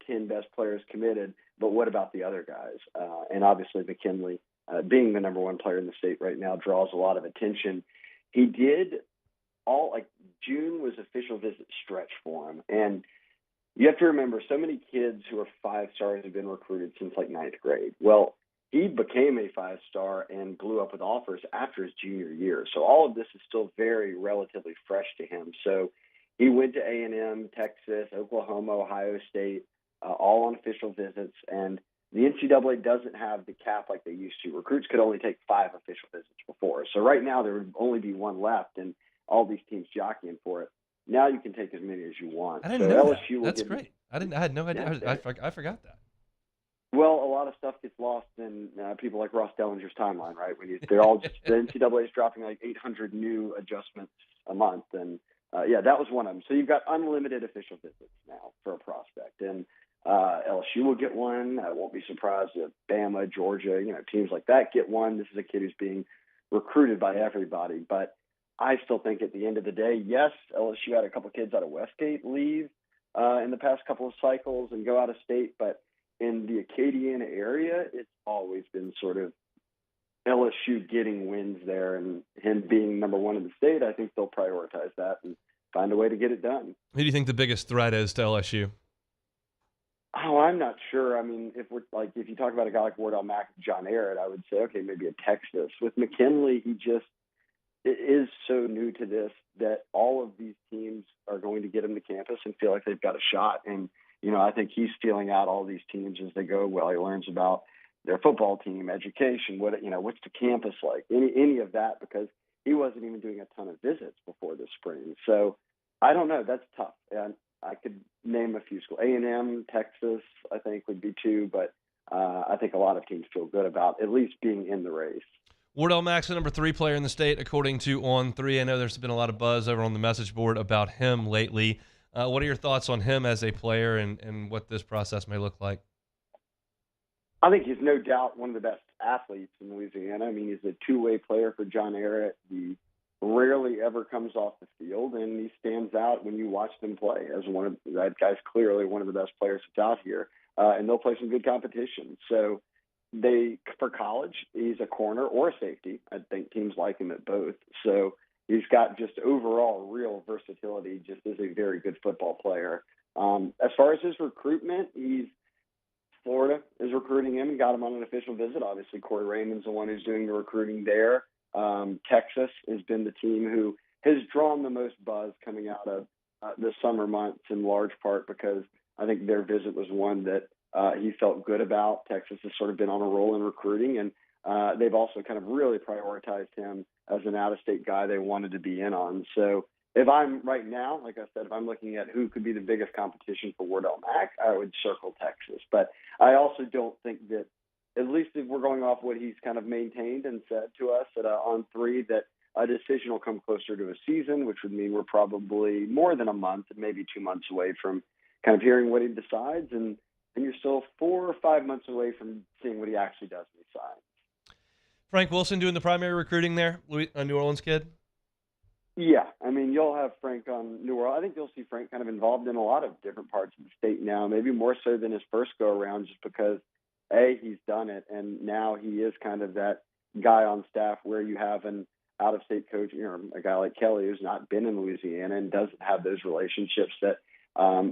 10 best players committed, but what about the other guys? And obviously McKinley, being the number 1 player in the state right now, draws a lot of attention. He did June was official visit stretch for him, and you have to remember, so many kids who are 5-stars have been recruited since 9th grade. Well, he became a 5-star and blew up with offers after his junior year. So all of this is still very relatively fresh to him. So he went to A&M, Texas, Oklahoma, Ohio State, all on official visits. And the NCAA doesn't have the cap like they used to. Recruits could only take 5 official visits before. So right now there would only be 1 left, and all these teams jockeying for it. Now you can take as many as you want. I didn't know that. That's great. I had no idea. Yeah, I forgot that. Well, a lot of stuff gets lost in people like Ross Dellinger's timeline, right? They're all just, the NCAA is dropping 800 new adjustments a month, and that was one of them. So you've got unlimited official visits now for a prospect, and LSU will get one. I won't be surprised if Bama, Georgia, teams like that get one. This is a kid who's being recruited by everybody, but I still think at the end of the day, yes, LSU had a couple kids out of Westgate leave in the past couple of cycles and go out of state, but in the Acadiana area, it's always been sort of LSU getting wins there, and him being number 1 in the state, I think they'll prioritize that and find a way to get it done. Who do you think the biggest threat is to LSU? Oh, I'm not sure. I mean, if you talk about a guy like Wardell Mack, John Arrett, I would say, okay, maybe a Texas. With McKinley, he just is so new to this that all of these teams are going to get him to campus and feel like they've got a shot. And, I think he's feeling out all these teams as they go. Well, he learns about, their football team, education, what's the campus like, any of that, because he wasn't even doing a ton of visits before the spring. So I don't know. That's tough. And I could name a few schools. A&M, Texas, I think would be two, but I think a lot of teams feel good about at least being in the race. Wardell Mack's the number 3 player in the state, according to On3. I know there's been a lot of buzz over on the message board about him lately. What are your thoughts on him as a player and what this process may look like? I think he's no doubt one of the best athletes in Louisiana. I mean, he's a two-way player for John Ehret. He rarely ever comes off the field, and he stands out when you watch them play as that guy's clearly one of the best players that's out here, and they'll play some good competition. So for college, he's a corner or a safety. I think teams like him at both. So he's got just overall real versatility, just as a very good football player. As far as his recruitment, Florida is recruiting him and got him on an official visit. Obviously, Corey Raymond's the one who's doing the recruiting there. Texas has been the team who has drawn the most buzz coming out of the summer months, in large part because I think their visit was one that he felt good about. Texas has sort of been on a roll in recruiting, and they've also kind of really prioritized him as an out-of-state guy they wanted to be in on. So if I'm right now, like I said, if I'm looking at who could be the biggest competition for Wardell Mack, I would circle Texas. But I also don't think that, at least if we're going off what he's kind of maintained and said to us on 3, that a decision will come closer to a season, which would mean we're probably more than a month, maybe 2 months away from kind of hearing what he decides. And you're still 4 or 5 months away from seeing what he actually does when he signs. Frank Wilson doing the primary recruiting there, a New Orleans kid? Yeah, I mean, you'll have Frank on New Orleans. I think you'll see Frank kind of involved in a lot of different parts of the state now, maybe more so than his first go-around, just because, A, he's done it, and now he is kind of that guy on staff where you have an out-of-state coach, a guy like Kelly who's not been in Louisiana and doesn't have those relationships that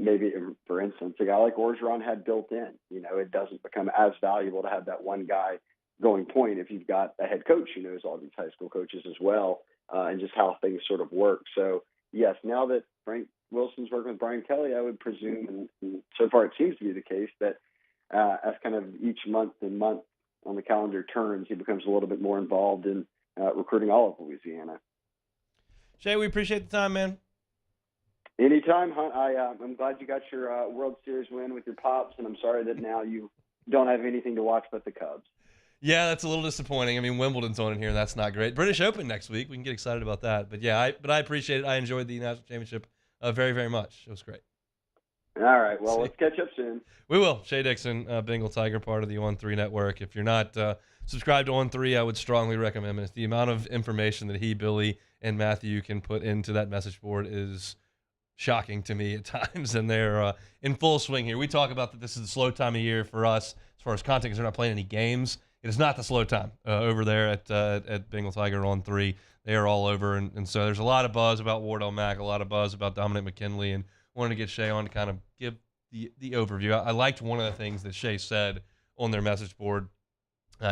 maybe, for instance, a guy like Orgeron had built in. It doesn't become as valuable to have that one guy going point if you've got a head coach who knows all these high school coaches as well, and just how things sort of work. So, yes, now that Frank Wilson's working with Brian Kelly, I would presume, and so far it seems to be the case, that as kind of each month and month on the calendar turns, he becomes a little bit more involved in recruiting all of Louisiana. Shay, we appreciate the time, man. Anytime, Hunt. I'm glad you got your World Series win with your Pops, and I'm sorry that now you don't have anything to watch but the Cubs. Yeah, that's a little disappointing. I mean, Wimbledon's on in here, and that's not great. British Open next week. We can get excited about that. But, yeah, I appreciate it. I enjoyed the National Championship very, very much. It was great. All right. Well, let's catch up soon. We will. Shay Dixon, Bengal Tiger, part of the On3 network. If you're not subscribed to On3, I would strongly recommend it. The amount of information that he, Billy, and Matthew can put into that message board is shocking to me at times, and they're in full swing here. We talk about that this is the slow time of year for us as far as content because they're not playing any games. It is not the slow time over there at Bengal Tiger on 3. They are all over, and so there's a lot of buzz about Wardell Mack, a lot of buzz about Dominic McKinley, and wanted to get Shay on to kind of give the overview. I liked one of the things that Shay said on their message board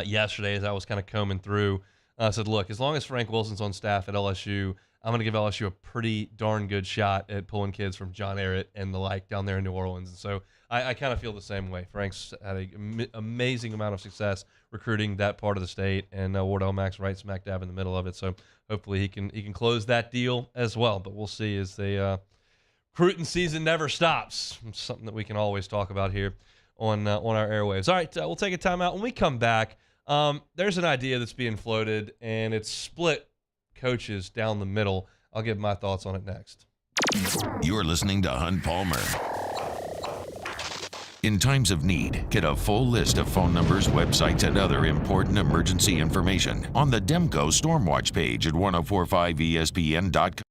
yesterday as I was kind of combing through. I said, look, as long as Frank Wilson's on staff at LSU, I'm going to give LSU a pretty darn good shot at pulling kids from John Ehret and the like down there in New Orleans. And so I kind of feel the same way. Frank's had an amazing amount of success recruiting that part of the state, and Wardell Mack's right smack dab in the middle of it. So hopefully he can close that deal as well. But we'll see as the recruiting season never stops. It's something that we can always talk about here on our airwaves. All right, we'll take a timeout. When we come back, there's an idea that's being floated, and it's split coaches down the middle. I'll give my thoughts on it next. You're listening to Hunt Palmer. In times of need, get a full list of phone numbers, websites, and other important emergency information on the Demco Stormwatch page at 1045ESPN.com.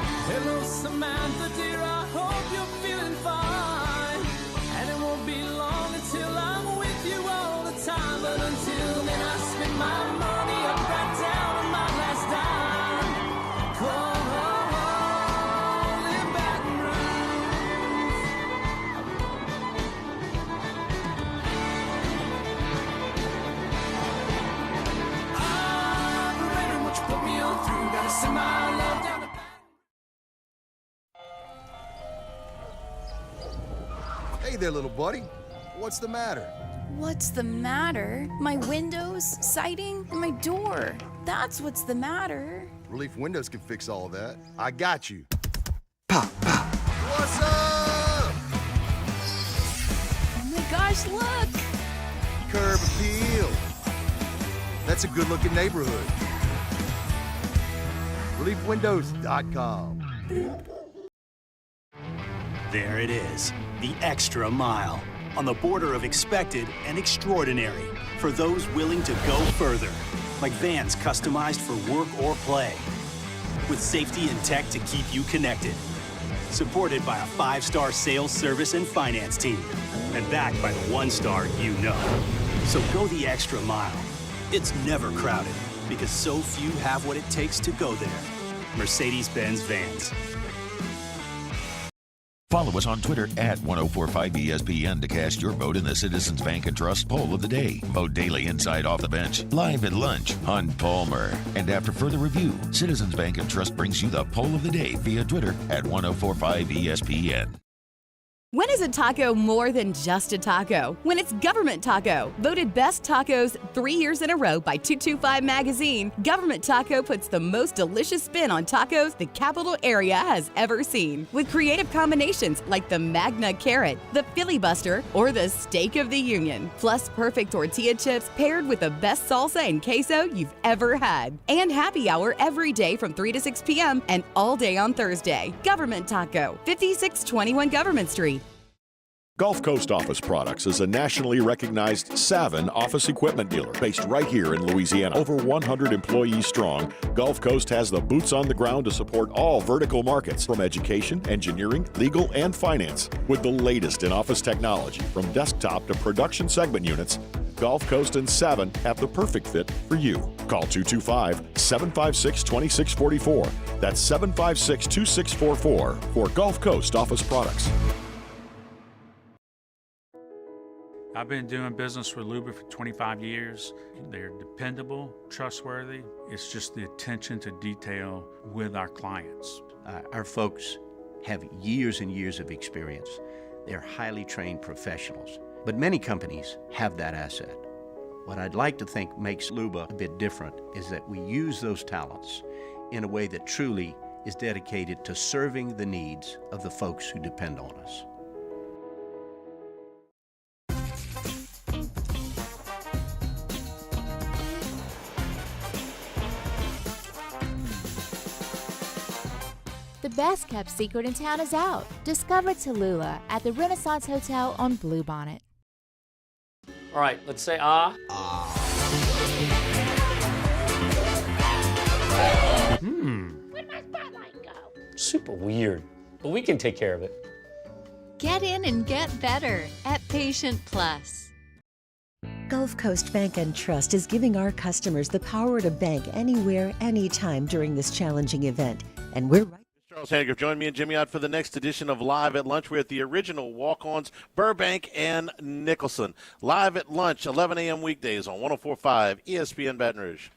Hello, Samantha, dear, I hope you're feeling fine. And it won't be long until I'm with you all the time. But until then, I spend my money up right down on my last dime. Call in Baton Rouge. I'm remembering what you put me on through. Gotta send my love down to Hey there, little buddy. What's the matter? What's the matter? My windows, siding, and my door. That's what's the matter. Relief Windows can fix all that. I got you. Pop, pop. What's up? Oh my gosh, look! Curb appeal. That's a good-looking neighborhood. ReliefWindows.com. There it is, the extra mile. On the border of expected and extraordinary. For those willing to go further. Like vans customized for work or play. With safety and tech to keep you connected. Supported by a 5-star sales, service, and finance team. And backed by the 1-star you know. So go the extra mile. It's never crowded because so few have what it takes to go there. Mercedes-Benz Vans. Follow us on Twitter at 1045ESPN to cast your vote in the Citizens Bank and Trust Poll of the Day. Vote daily inside Off the Bench, live at lunch, Hunt Palmer. And after further review, Citizens Bank and Trust brings you the Poll of the Day via Twitter at 1045ESPN. When is a taco more than just a taco? When it's Government Taco. Voted best tacos 3 years in a row by 225 Magazine, Government Taco puts the most delicious spin on tacos the capital area has ever seen. With creative combinations like the Magna Carrot, the Filibuster, or the Steak of the Union. Plus perfect tortilla chips paired with the best salsa and queso you've ever had. And happy hour every day from 3 to 6 p.m. and all day on Thursday. Government Taco, 5621 Government Street. Gulf Coast Office Products is a nationally recognized Savin office equipment dealer based right here in Louisiana. Over 100 employees strong, Gulf Coast has the boots on the ground to support all vertical markets from education, engineering, legal, and finance. With the latest in office technology from desktop to production segment units, Gulf Coast and Savin have the perfect fit for you. Call 225-756-2644. That's 756-2644 for Gulf Coast Office Products. I've been doing business with Luba for 25 years. They're dependable, trustworthy. It's just the attention to detail with our clients. Our folks have years and years of experience. They're highly trained professionals. But many companies have that asset. What I'd like to think makes Luba a bit different is that we use those talents in a way that truly is dedicated to serving the needs of the folks who depend on us. The best kept secret in town is out. Discover Tallulah at the Renaissance Hotel on Bluebonnet. All right, let's say ah. Where'd my spotlight go? Super weird, but we can take care of it. Get in and get better at Patient Plus. Gulf Coast Bank and Trust is giving our customers the power to bank anywhere, anytime during this challenging event. And we're right. Charles Hager, join me and Jimmy out for the next edition of Live at Lunch. We're at the original walk-ons, Burbank and Nicholson. Live at Lunch, 11 a.m. weekdays on 104.5 ESPN Baton Rouge.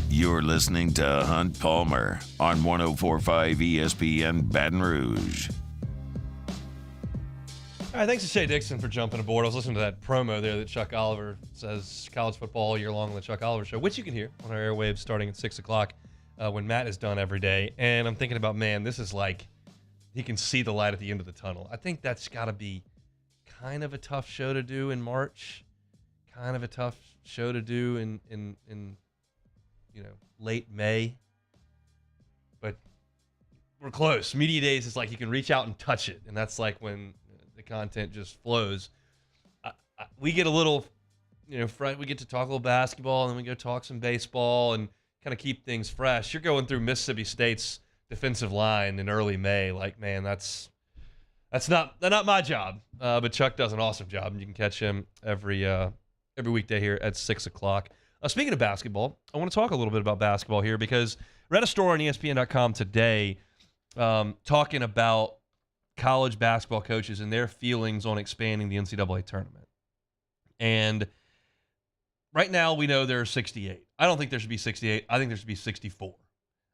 You're listening to Hunt Palmer on 104.5 ESPN Baton Rouge. All right, thanks to Shay Dixon for jumping aboard. I was listening to that promo there that Chuck Oliver says college football all year long on the Chuck Oliver Show, which you can hear on our airwaves starting at 6 o'clock when Matt is done every day. And I'm thinking about, man, this is like he can see the light at the end of the tunnel. I think that's got to be kind of a tough show to do in March, kind of a tough show to do in late May. But we're close. Media Days is like you can reach out and touch it, and that's like when the content just flows. We get a little, we get to talk a little basketball, and then we go talk some baseball and kind of keep things fresh. You're going through Mississippi State's defensive line in early May. Like, man, that's not my job. But Chuck does an awesome job, and you can catch him every weekday here at 6 o'clock. Speaking of basketball, I want to talk a little bit about basketball here because I read a story on ESPN.com today talking about college basketball coaches and their feelings on expanding the NCAA tournament. And right now we know there are 68. I don't think there should be 68. I think there should be 64.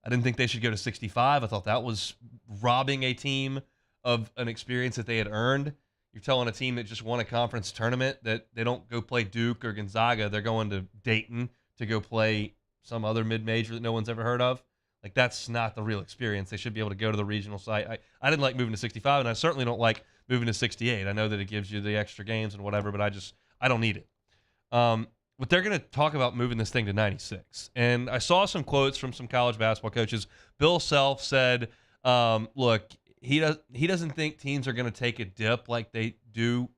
I didn't think they should go to 65. I thought that was robbing a team of an experience that they had earned. You're telling a team that just won a conference tournament that they don't go play Duke or Gonzaga. They're going to Dayton to go play some other mid-major that no one's ever heard of. Like, that's not the real experience. They should be able to go to the regional site. I didn't like moving to 65, and I certainly don't like moving to 68. I know that it gives you the extra games and whatever, but I don't need it. But they're going to talk about moving this thing to 96. And I saw some quotes from some college basketball coaches. Bill Self said, look, he doesn't think teams are going to take a dip like they do,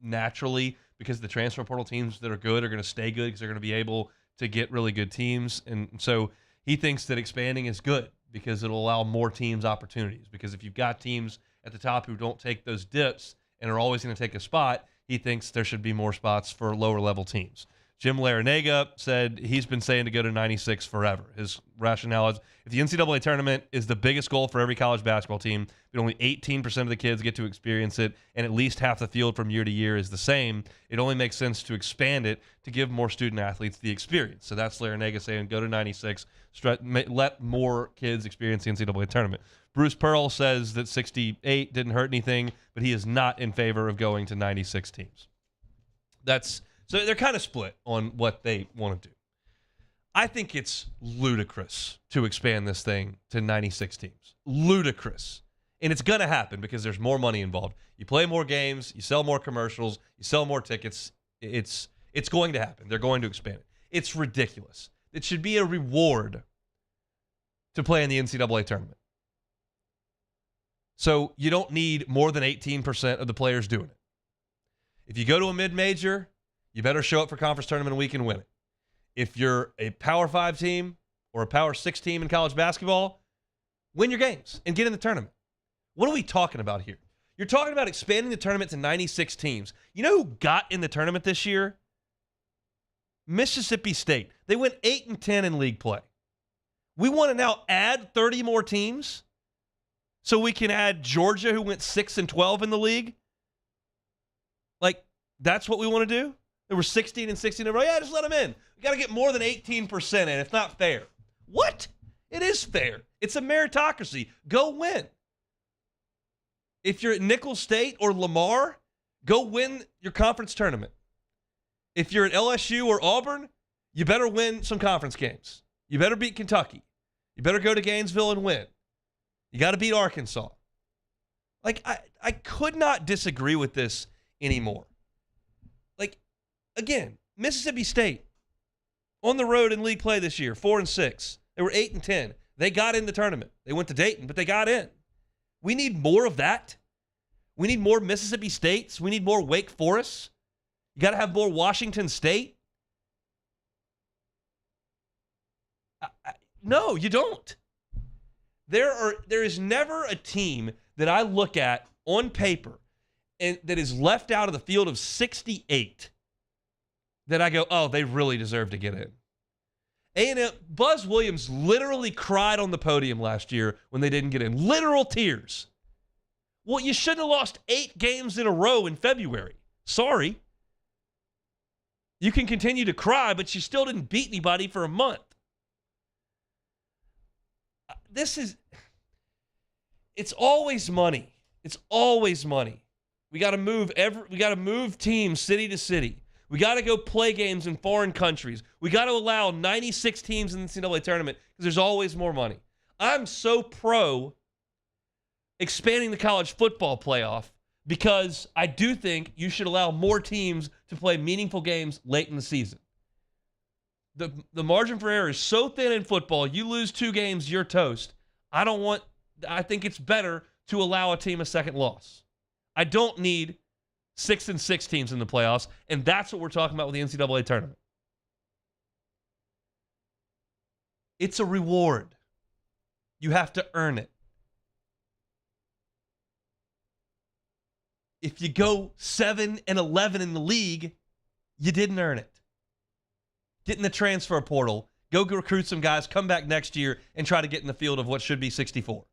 naturally, because the transfer portal teams that are good are going to stay good because they're going to be able to get really good teams. And so he thinks that expanding is good because it'll allow more teams opportunities. Because if you've got teams at the top who don't take those dips and are always going to take a spot, he thinks there should be more spots for lower level teams. Jim Larrañaga said he's been saying to go to 96 forever. His rationale is if the NCAA tournament is the biggest goal for every college basketball team, but only 18% of the kids get to experience it, and at least half the field from year to year is the same, it only makes sense to expand it to give more student athletes the experience. So that's Larrañaga saying go to 96, let more kids experience the NCAA tournament. Bruce Pearl says that 68 didn't hurt anything, but he is not in favor of going to 96 teams. So they're kind of split on what they want to do. I think it's ludicrous to expand this thing to 96 teams. Ludicrous. And it's going to happen because there's more money involved. You play more games, you sell more commercials, you sell more tickets. It's going to happen. They're going to expand it. It's ridiculous. It should be a reward to play in the NCAA tournament. So you don't need more than 18% of the players doing it. If you go to a mid-major, you better show up for conference tournament week and win it. If you're a Power 5 team or a Power 6 team in college basketball, win your games and get in the tournament. What are we talking about here? You're talking about expanding the tournament to 96 teams. You know who got in the tournament this year? Mississippi State. They went 8-10 in league play. We want to now add 30 more teams so we can add Georgia, who went 6-12 in the league. Like, that's what we want to do? There were 16 and 16 in a row. Yeah, just let them in. We got to get more than 18% in. It's not fair. What? It is fair. It's a meritocracy. Go win. If you're at Nicholls State or Lamar, go win your conference tournament. If you're at LSU or Auburn, you better win some conference games. You better beat Kentucky. You better go to Gainesville and win. You got to beat Arkansas. Like, I could not disagree with this anymore. Like, again, Mississippi State on the road in league play this year, 4-6. They were 8-10. They got in the tournament. They went to Dayton, but they got in. We need more of that. We need more Mississippi States. We need more Wake Forests. You got to have more Washington State. No, you don't. There is never a team that I look at on paper and that is left out of the field of 68 that I go, oh, they really deserve to get in. A&M, Buzz Williams literally cried on the podium last year when they didn't get in. Literal tears. Well, you shouldn't have lost 8 games in a row in February. Sorry. You can continue to cry, but you still didn't beat anybody for a month. It's always money. It's always money. We got to move teams city to city. We got to go play games in foreign countries. We got to allow 96 teams in the NCAA tournament because there's always more money. I'm so pro expanding the college football playoff because I do think you should allow more teams to play meaningful games late in the season. The margin for error is so thin in football, you lose 2 games, you're toast. I think it's better to allow a team a second loss. I don't need 6-6 teams in the playoffs, and that's what we're talking about with the NCAA tournament. It's a reward. You have to earn it. If you go 7-11 in the league, you didn't earn it. Get in the transfer portal, go recruit some guys, come back next year, and try to get in the field of what should be 64.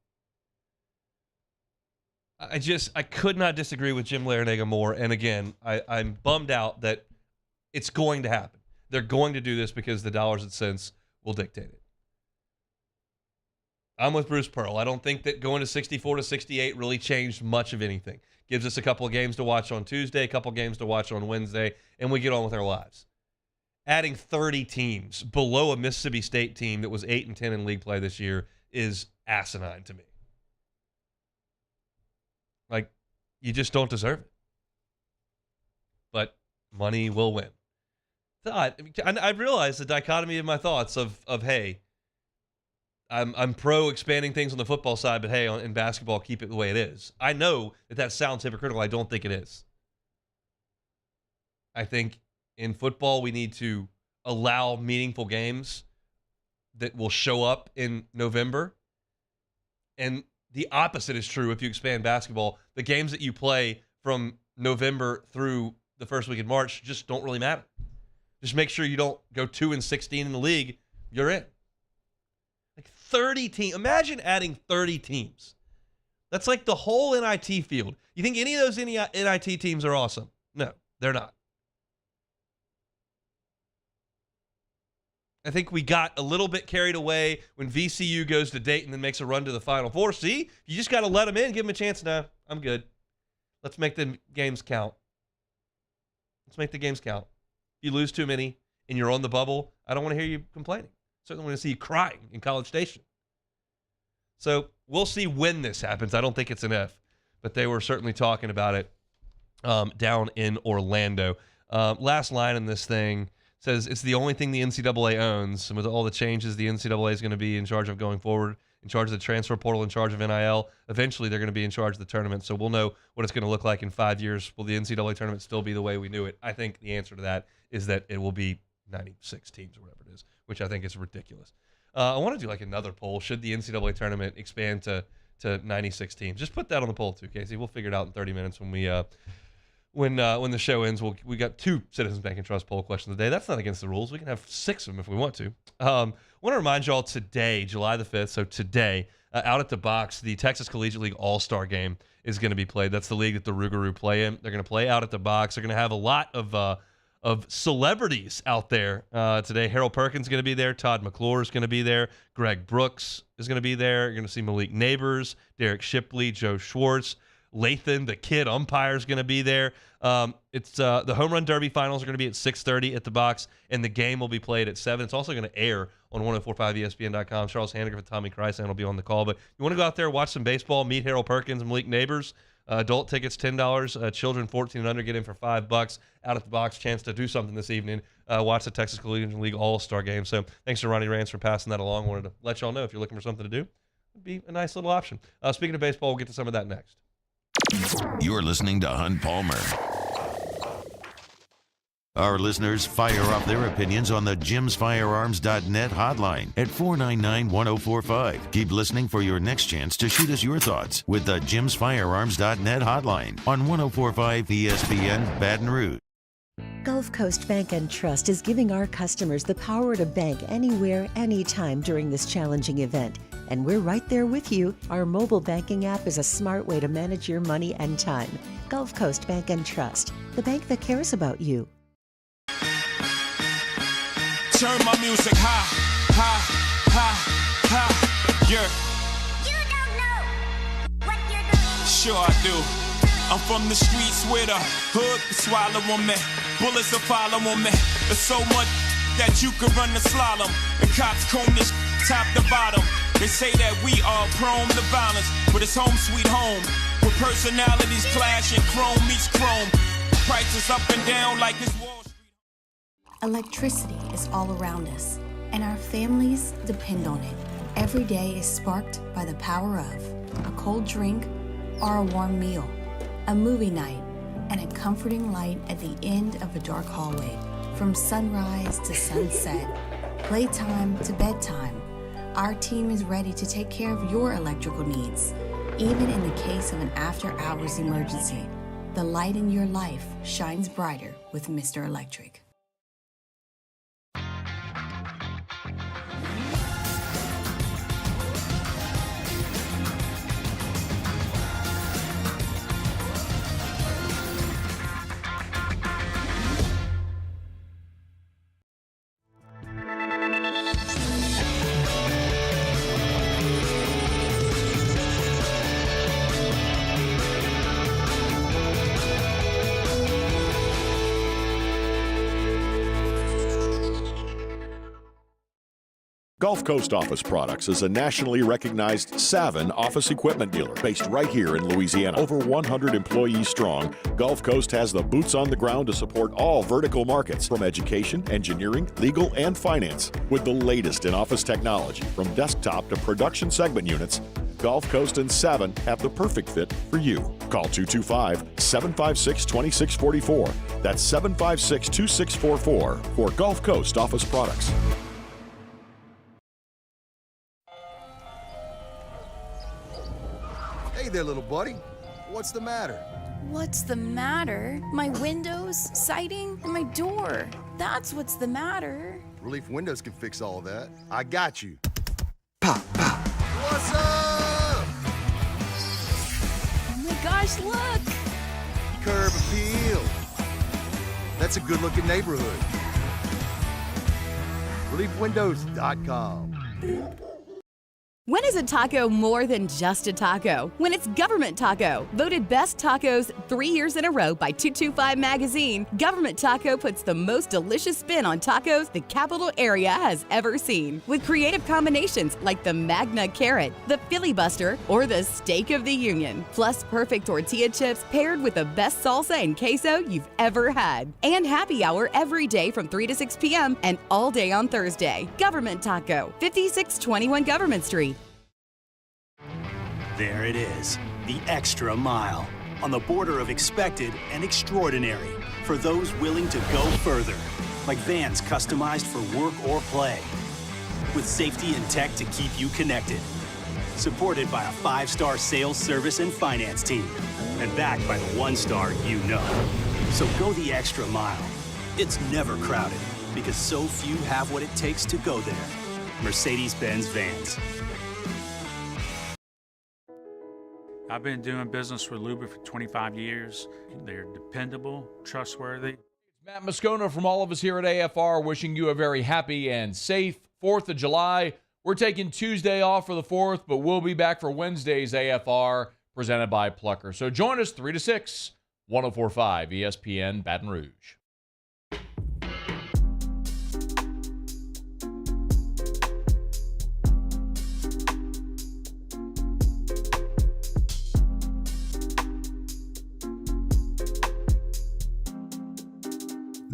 I could not disagree with Jim Larinaga more. And again, I'm bummed out that it's going to happen. They're going to do this because the dollars and cents will dictate it. I'm with Bruce Pearl. I don't think that going to 64-68 really changed much of anything. Gives us a couple of games to watch on Tuesday, a couple of games to watch on Wednesday, and we get on with our lives. Adding 30 teams below a Mississippi State team that was 8-10 in league play this year is asinine to me. Like, you just don't deserve it. But money will win. I realize the dichotomy of my thoughts of hey, I'm pro expanding things on the football side, but hey, in basketball, keep it the way it is. I know that sounds hypocritical. I don't think it is. I think in football, we need to allow meaningful games that will show up in November. And the opposite is true if you expand basketball. The games that you play from November through the first week in March just don't really matter. Just make sure you don't go 2-16 in the league. You're in. Like 30 teams. Imagine adding 30 teams. That's like the whole NIT field. You think any of those NIT teams are awesome? No, they're not. I think we got a little bit carried away when VCU goes to Dayton and makes a run to the Final Four. See, you just got to let them in, give them a chance. No, I'm good. Let's make the games count. Let's make the games count. If you lose too many and you're on the bubble, I don't want to hear you complaining. Certainly want to see you crying in College Station. So we'll see when this happens. I don't think it's an if, but they were certainly talking about it down in Orlando. Last line in this thing says it's the only thing the NCAA owns, and with all the changes the NCAA is going to be in charge of going forward, in charge of the transfer portal, in charge of NIL. Eventually, they're going to be in charge of the tournament, so we'll know what it's going to look like in 5 years. Will the NCAA tournament still be the way we knew it? I think the answer to that is that it will be 96 teams or whatever it is, which I think is ridiculous. I want to do like another poll. Should the NCAA tournament expand to 96 teams? Just put that on the poll too, Casey. We'll figure it out in 30 minutes when we when the show ends. We got 2 Citizens Bank and Trust poll questions a day. That's not against the rules. We can have 6 of them if we want to. I want to remind y'all today, July the 5th, so today, out at the box, the Texas Collegiate League All-Star Game is going to be played. That's the league that the Rougarou play in. They're going to play out at the box. They're going to have a lot of celebrities out there today. Harold Perkins is going to be there. Todd McClure is going to be there. Greg Brooks is going to be there. You're going to see Malik Neighbors, Derek Shipley, Joe Schwartz. Lathan, the kid umpire, is going to be there. It's the Home Run Derby finals are going to be at 6:30 at the box, and the game will be played at 7. It's also going to air on 1045ESPN.com. Charles Hanniger and Tommy Krysan will be on the call. But you want to go out there, watch some baseball, meet Harold Perkins and Malik Neighbors. Adult tickets $10. Children 14 and under get in for $5. Out at the box, chance to do something this evening. Watch the Texas Collegiate League All-Star Game. So thanks to Ronnie Rance for passing that along. Wanted to let y'all know if you're looking for something to do, it'd be a nice little option. Speaking of baseball, we'll get to some of that next. You're listening to Hunt Palmer. Our listeners fire off their opinions on the JimsFirearms.net hotline at 499-1045. Keep listening for your next chance to shoot us your thoughts with the JimsFirearms.net hotline on 1045 ESPN Baton Rouge. Gulf Coast Bank and Trust is giving our customers the power to bank anywhere, anytime during this challenging event. And we're right there with you. Our mobile banking app is a smart way to manage your money and time. Gulf Coast Bank and Trust, the bank that cares about you. Turn my music high, high, high, high, yeah. You don't know what you're doing. Sure I do. I'm from the streets where the hood can swallow on me. Bullets will follow on me. There's so much that you could run the slalom. The cops comb this top to bottom. They say that we are prone to violence, but it's home sweet home. With personalities clashing, chrome meets chrome. Prices up and down like it's Wall Street. Electricity is all around us, and our families depend on it. Every day is sparked by the power of a cold drink or a warm meal, a movie night, and a comforting light at the end of a dark hallway. From sunrise to sunset, playtime to bedtime, our team is ready to take care of your electrical needs. Even in the case of an after-hours emergency, the light in your life shines brighter with Mr. Electric. Gulf Coast Office Products is a nationally recognized Savin office equipment dealer based right here in Louisiana. Over 100 employees strong, Gulf Coast has the boots on the ground to support all vertical markets, from education, engineering, legal, and finance. With the latest in office technology, from desktop to production segment units, Gulf Coast and Savin have the perfect fit for you. Call 225-756-2644. That's 756-2644 for Gulf Coast Office Products. Hey there, little buddy. What's the matter? What's the matter? My windows, siding, and my door. That's what's the matter. Relief Windows can fix all that. I got you. Pop, pop. What's up? Oh my gosh, look! Curb appeal. That's a good-looking neighborhood. ReliefWindows.com. When is a taco more than just a taco? When it's Government Taco. Voted best tacos 3 years in a row by 225 Magazine, Government Taco puts the most delicious spin on tacos the capital area has ever seen. With creative combinations like the Magna Carrot, the Filibuster, or the Steak of the Union. Plus perfect tortilla chips paired with the best salsa and queso you've ever had. And happy hour every day from 3 to 6 p.m. and all day on Thursday. Government Taco, 5621 Government Street. There it is, the extra mile, on the border of expected and extraordinary, for those willing to go further, like vans customized for work or play, with safety and tech to keep you connected, supported by a 5-star sales, service, and finance team, and backed by the 1-star you know. So go the extra mile. It's never crowded, because so few have what it takes to go there. Mercedes-Benz Vans. I've been doing business with Luba for 25 years. They're dependable, trustworthy. Matt Moscona from all of us here at AFR wishing you a very happy and safe 4th of July. We're taking Tuesday off for the 4th, but we'll be back for Wednesday's AFR presented by Plucker. So join us 3 to 6, 104.5 ESPN Baton Rouge.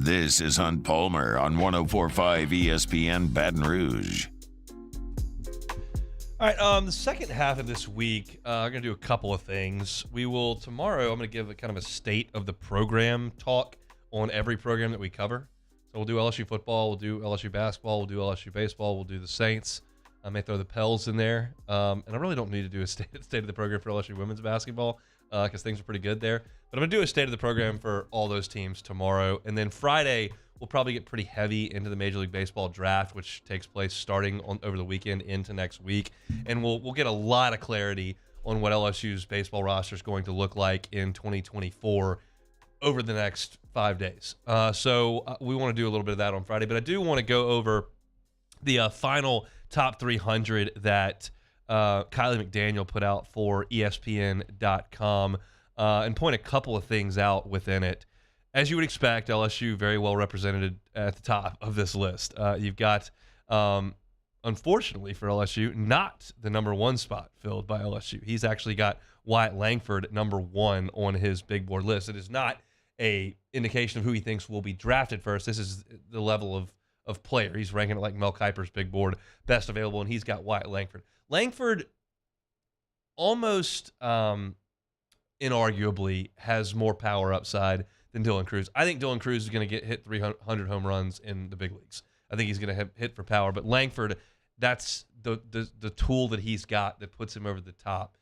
This is Hunt Palmer on 104.5 ESPN Baton Rouge. All right, the second half of this week, I'm going to do a couple of things. We will, tomorrow, I'm going to give a kind of a state of the program talk on every program that we cover. So we'll do LSU football, we'll do LSU basketball, we'll do LSU baseball, we'll do the Saints. I may throw the Pels in there. And I really don't need to do a state of the program for LSU women's basketball because things are pretty good there. But I'm going to do a state of the program for all those teams tomorrow. And then Friday, we'll probably get pretty heavy into the Major League Baseball draft, which takes place starting over the weekend into next week. And we'll get a lot of clarity on what LSU's baseball roster is going to look like in 2024 over the next 5 days. So we want to do a little bit of that on Friday. But I do want to go over the final top 300 that Kylie McDaniel put out for ESPN.com and point a couple of things out within it. As you would expect, LSU very well represented at the top of this list. You've got, unfortunately for LSU, not the number 1 spot filled by LSU. He's actually got Wyatt Langford at number 1 on his big board list. It is not a indication of who he thinks will be drafted first. This is the level of player. He's ranking it like Mel Kiper's big board, best available, and he's got Wyatt Langford. Langford almost inarguably has more power upside than Dylan Cruz. I think Dylan Cruz is going to hit 300 home runs in the big leagues. I think he's going to hit for power. But Langford, that's the tool that he's got that puts him over the top.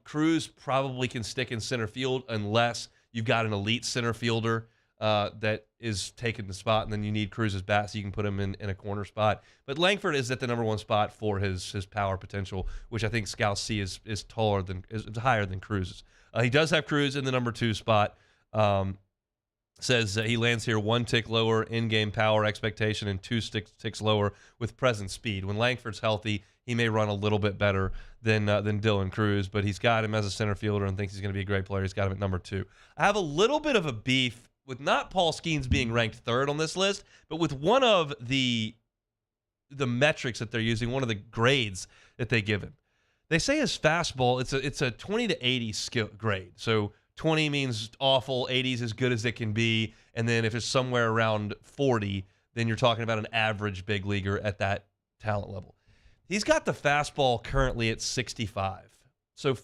Cruz probably can stick in center field unless you've got an elite center fielder that is taking the spot, and then you need Cruz's bat so you can put him in a corner spot. But Langford is at the number 1 spot for his power potential, which I think scouts see is higher than Cruz's. He does have Cruz in the number 2 spot. Says he lands here 1 tick lower in-game power expectation and 2 ticks lower with present speed. When Langford's healthy, he may run a little bit better than Dylan Cruz, but he's got him as a center fielder and thinks he's going to be a great player. He's got him at number 2. I have a little bit of a beef with not Paul Skeens being ranked 3rd on this list, but with one of the the metrics that they're using, one of the grades that they give him. They say his fastball, it's a 20 to 80 skill grade. So 20 means awful, 80 is as good as it can be, and then if it's somewhere around 40, then you're talking about an average big leaguer at that talent level. He's got the fastball currently at 65. So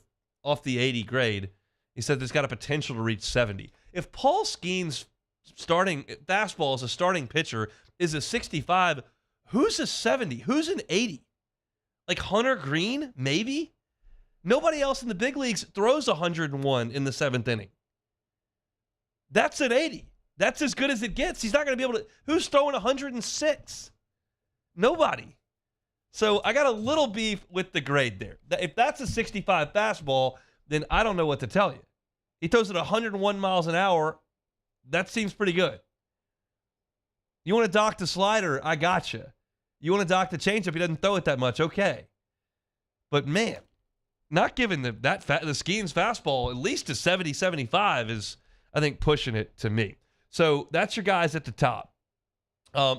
off the 80 grade, he said there's got a potential to reach 70. If Paul Skeen's starting fastball as a starting pitcher is a 65, who's a 70? Who's an 80? Like Hunter Green, maybe? Nobody else in the big leagues throws 101 in the 7th inning. That's an 80. That's as good as it gets. He's not going to be able to. Who's throwing 106? Nobody. So I got a little beef with the grade there. If that's a 65 fastball, then I don't know what to tell you. He throws it 101 miles an hour. That seems pretty good. You want to dock the slider? I gotcha. You want to dock the changeup? He doesn't throw it that much. Okay. But man, not giving the Skeen's fastball at least to 70, 75 is, I think, pushing it to me. So that's your guys at the top.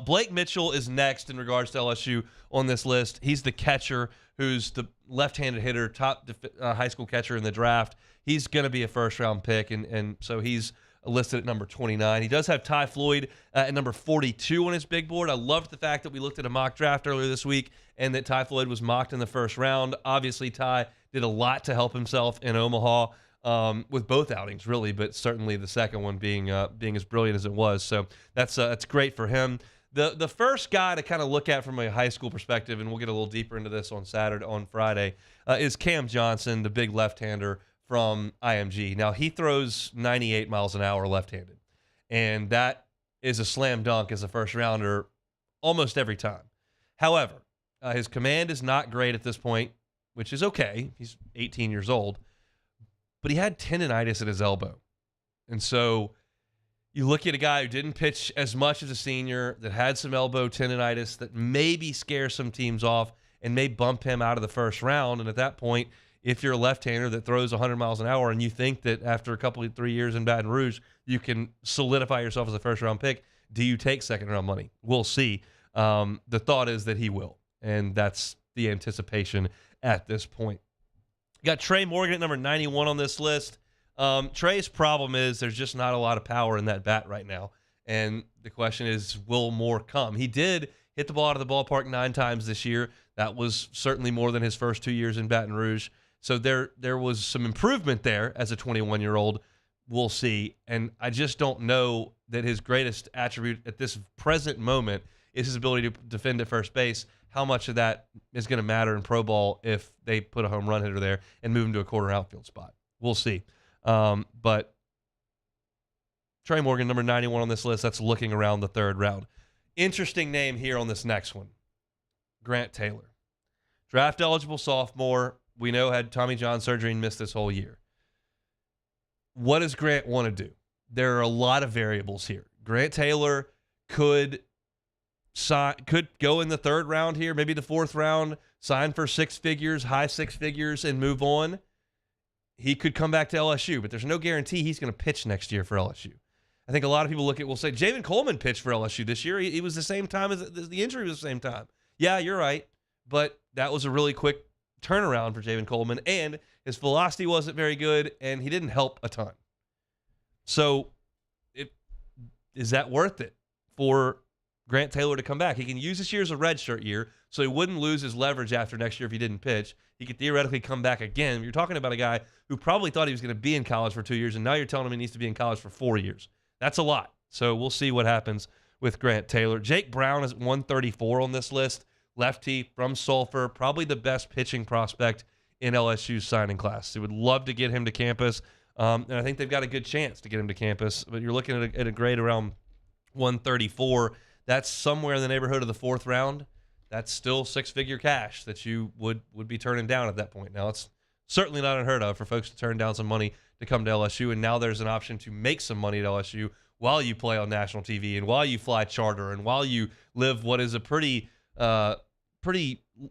Blake Mitchell is next in regards to LSU on this list. He's the catcher who's the left-handed hitter, top high school catcher in the draft. He's going to be a first-round pick, and so he's listed at number 29. He does have Ty Floyd at number 42 on his big board. I loved the fact that we looked at a mock draft earlier this week and that Ty Floyd was mocked in the first round. Obviously, Ty did a lot to help himself in Omaha with both outings, really, but certainly the second one being as brilliant as it was. So that's great for him. The first guy to kind of look at from a high school perspective, and we'll get a little deeper into this on Friday, is Cam Johnson, the big left-hander from IMG. Now, he throws 98 miles an hour left-handed, and that is a slam dunk as a first-rounder almost every time. However, his command is not great at this point, which is okay. He's 18 years old, but he had tendonitis at his elbow. And so you look at a guy who didn't pitch as much as a senior, that had some elbow tendonitis, that maybe scares some teams off and may bump him out of the first round. And at that point, if you're a left-hander that throws 100 miles an hour and you think that after a couple of 3 years in Baton Rouge, you can solidify yourself as a first-round pick, do you take second-round money? We'll see. The thought is that he will, and that's the anticipation at this point. Got Trey Morgan at number 91 on this list. Trey's problem is there's just not a lot of power in that bat right now, and the question is, will more come? He did hit the ball out of the ballpark 9 times this year. That was certainly more than his first 2 years in Baton Rouge. So there was some improvement there as a 21-year-old. We'll see. And I just don't know that his greatest attribute at this present moment is his ability to defend at first base. How much of that is going to matter in pro ball if they put a home run hitter there and move him to a corner outfield spot? We'll see. But Trey Morgan, number 91 on this list, that's looking around the third round. Interesting name here on this next one. Grant Taylor. Draft eligible sophomore. We know had Tommy John surgery and missed this whole year. What does Grant want to do? There are a lot of variables here. Grant Taylor could go in the third round here, maybe the fourth round, sign for high six figures, and move on. He could come back to LSU, but there's no guarantee he's going to pitch next year for LSU. I think a lot of people will say, Javen Coleman pitched for LSU this year. He was the same time as the injury was the same time. Yeah, you're right, but that was a really quick turnaround for Javen Coleman, and his velocity wasn't very good, and he didn't help a ton. So is that worth it for Grant Taylor to come back? He can use this year as a redshirt year, so he wouldn't lose his leverage after next year if he didn't pitch. He could theoretically come back again. You're talking about a guy who probably thought he was going to be in college for 2 years, and now you're telling him he needs to be in college for 4 years. That's a lot. So we'll see what happens with Grant Taylor. Jake Brown is 134 on this list. Lefty from Sulphur, probably the best pitching prospect in LSU's signing class. They would love to get him to campus, and I think they've got a good chance to get him to campus. But you're looking at a grade around 134. That's somewhere in the neighborhood of the fourth round. That's still six-figure cash that you would be turning down at that point. Now, it's certainly not unheard of for folks to turn down some money to come to LSU, and now there's an option to make some money at LSU while you play on national TV and while you fly charter and while you live what is a pretty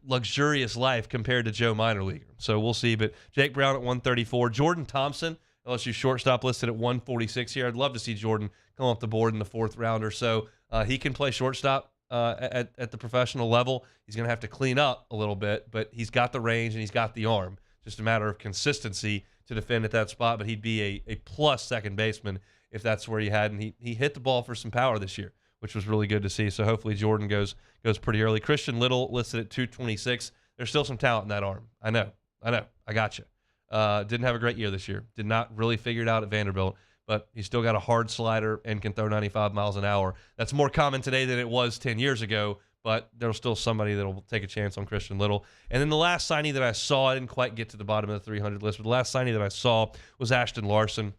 luxurious life compared to Joe Minor Leaguer. So we'll see. But Jake Brown at 134. Jordan Thompson, LSU shortstop, listed at 146 here. I'd love to see Jordan come off the board in the fourth round or so. He can play shortstop at the professional level. He's going to have to clean up a little bit, but he's got the range and he's got the arm. Just a matter of consistency to defend at that spot, but he'd be a plus second baseman if that's where he had. And he hit the ball for some power this year, which was really good to see. So hopefully Jordan goes pretty early. Christian Little listed at 226. There's still some talent in that arm. I know. I got you. Didn't have a great year this year. Did not really figure it out at Vanderbilt, but he's still got a hard slider and can throw 95 miles an hour. That's more common today than it was 10 years ago, but there's still somebody that will take a chance on Christian Little. And then the last signing that I saw, I didn't quite get to the bottom of the 300 list, but the last signing that I saw was Ashton Larson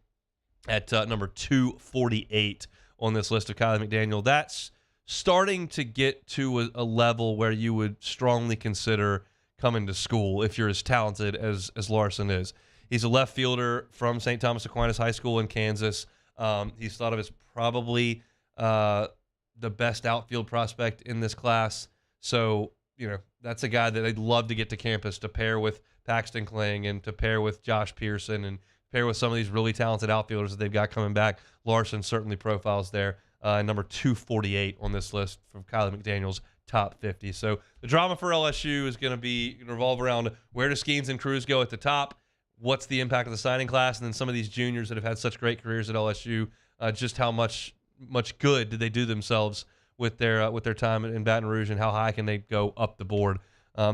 at number 248 on this list of Kylie McDaniel. That's starting to get to a level where you would strongly consider coming to school if you're as talented as Larson is. He's a left fielder from St. Thomas Aquinas High School in Kansas. He's thought of as probably the best outfield prospect in this class. So, that's a guy that I'd love to get to campus to pair with Paxton Kling and to pair with Josh Pearson and pair with some of these really talented outfielders that they've got coming back. Larson certainly profiles there. Number 248 on this list from Kylie McDaniel's top 50. So the drama for LSU is going to revolve around where do Skeens and Cruz go at the top, what's the impact of the signing class, and then some of these juniors that have had such great careers at LSU, just how much good did they do themselves with their time in Baton Rouge, and how high can they go up the board.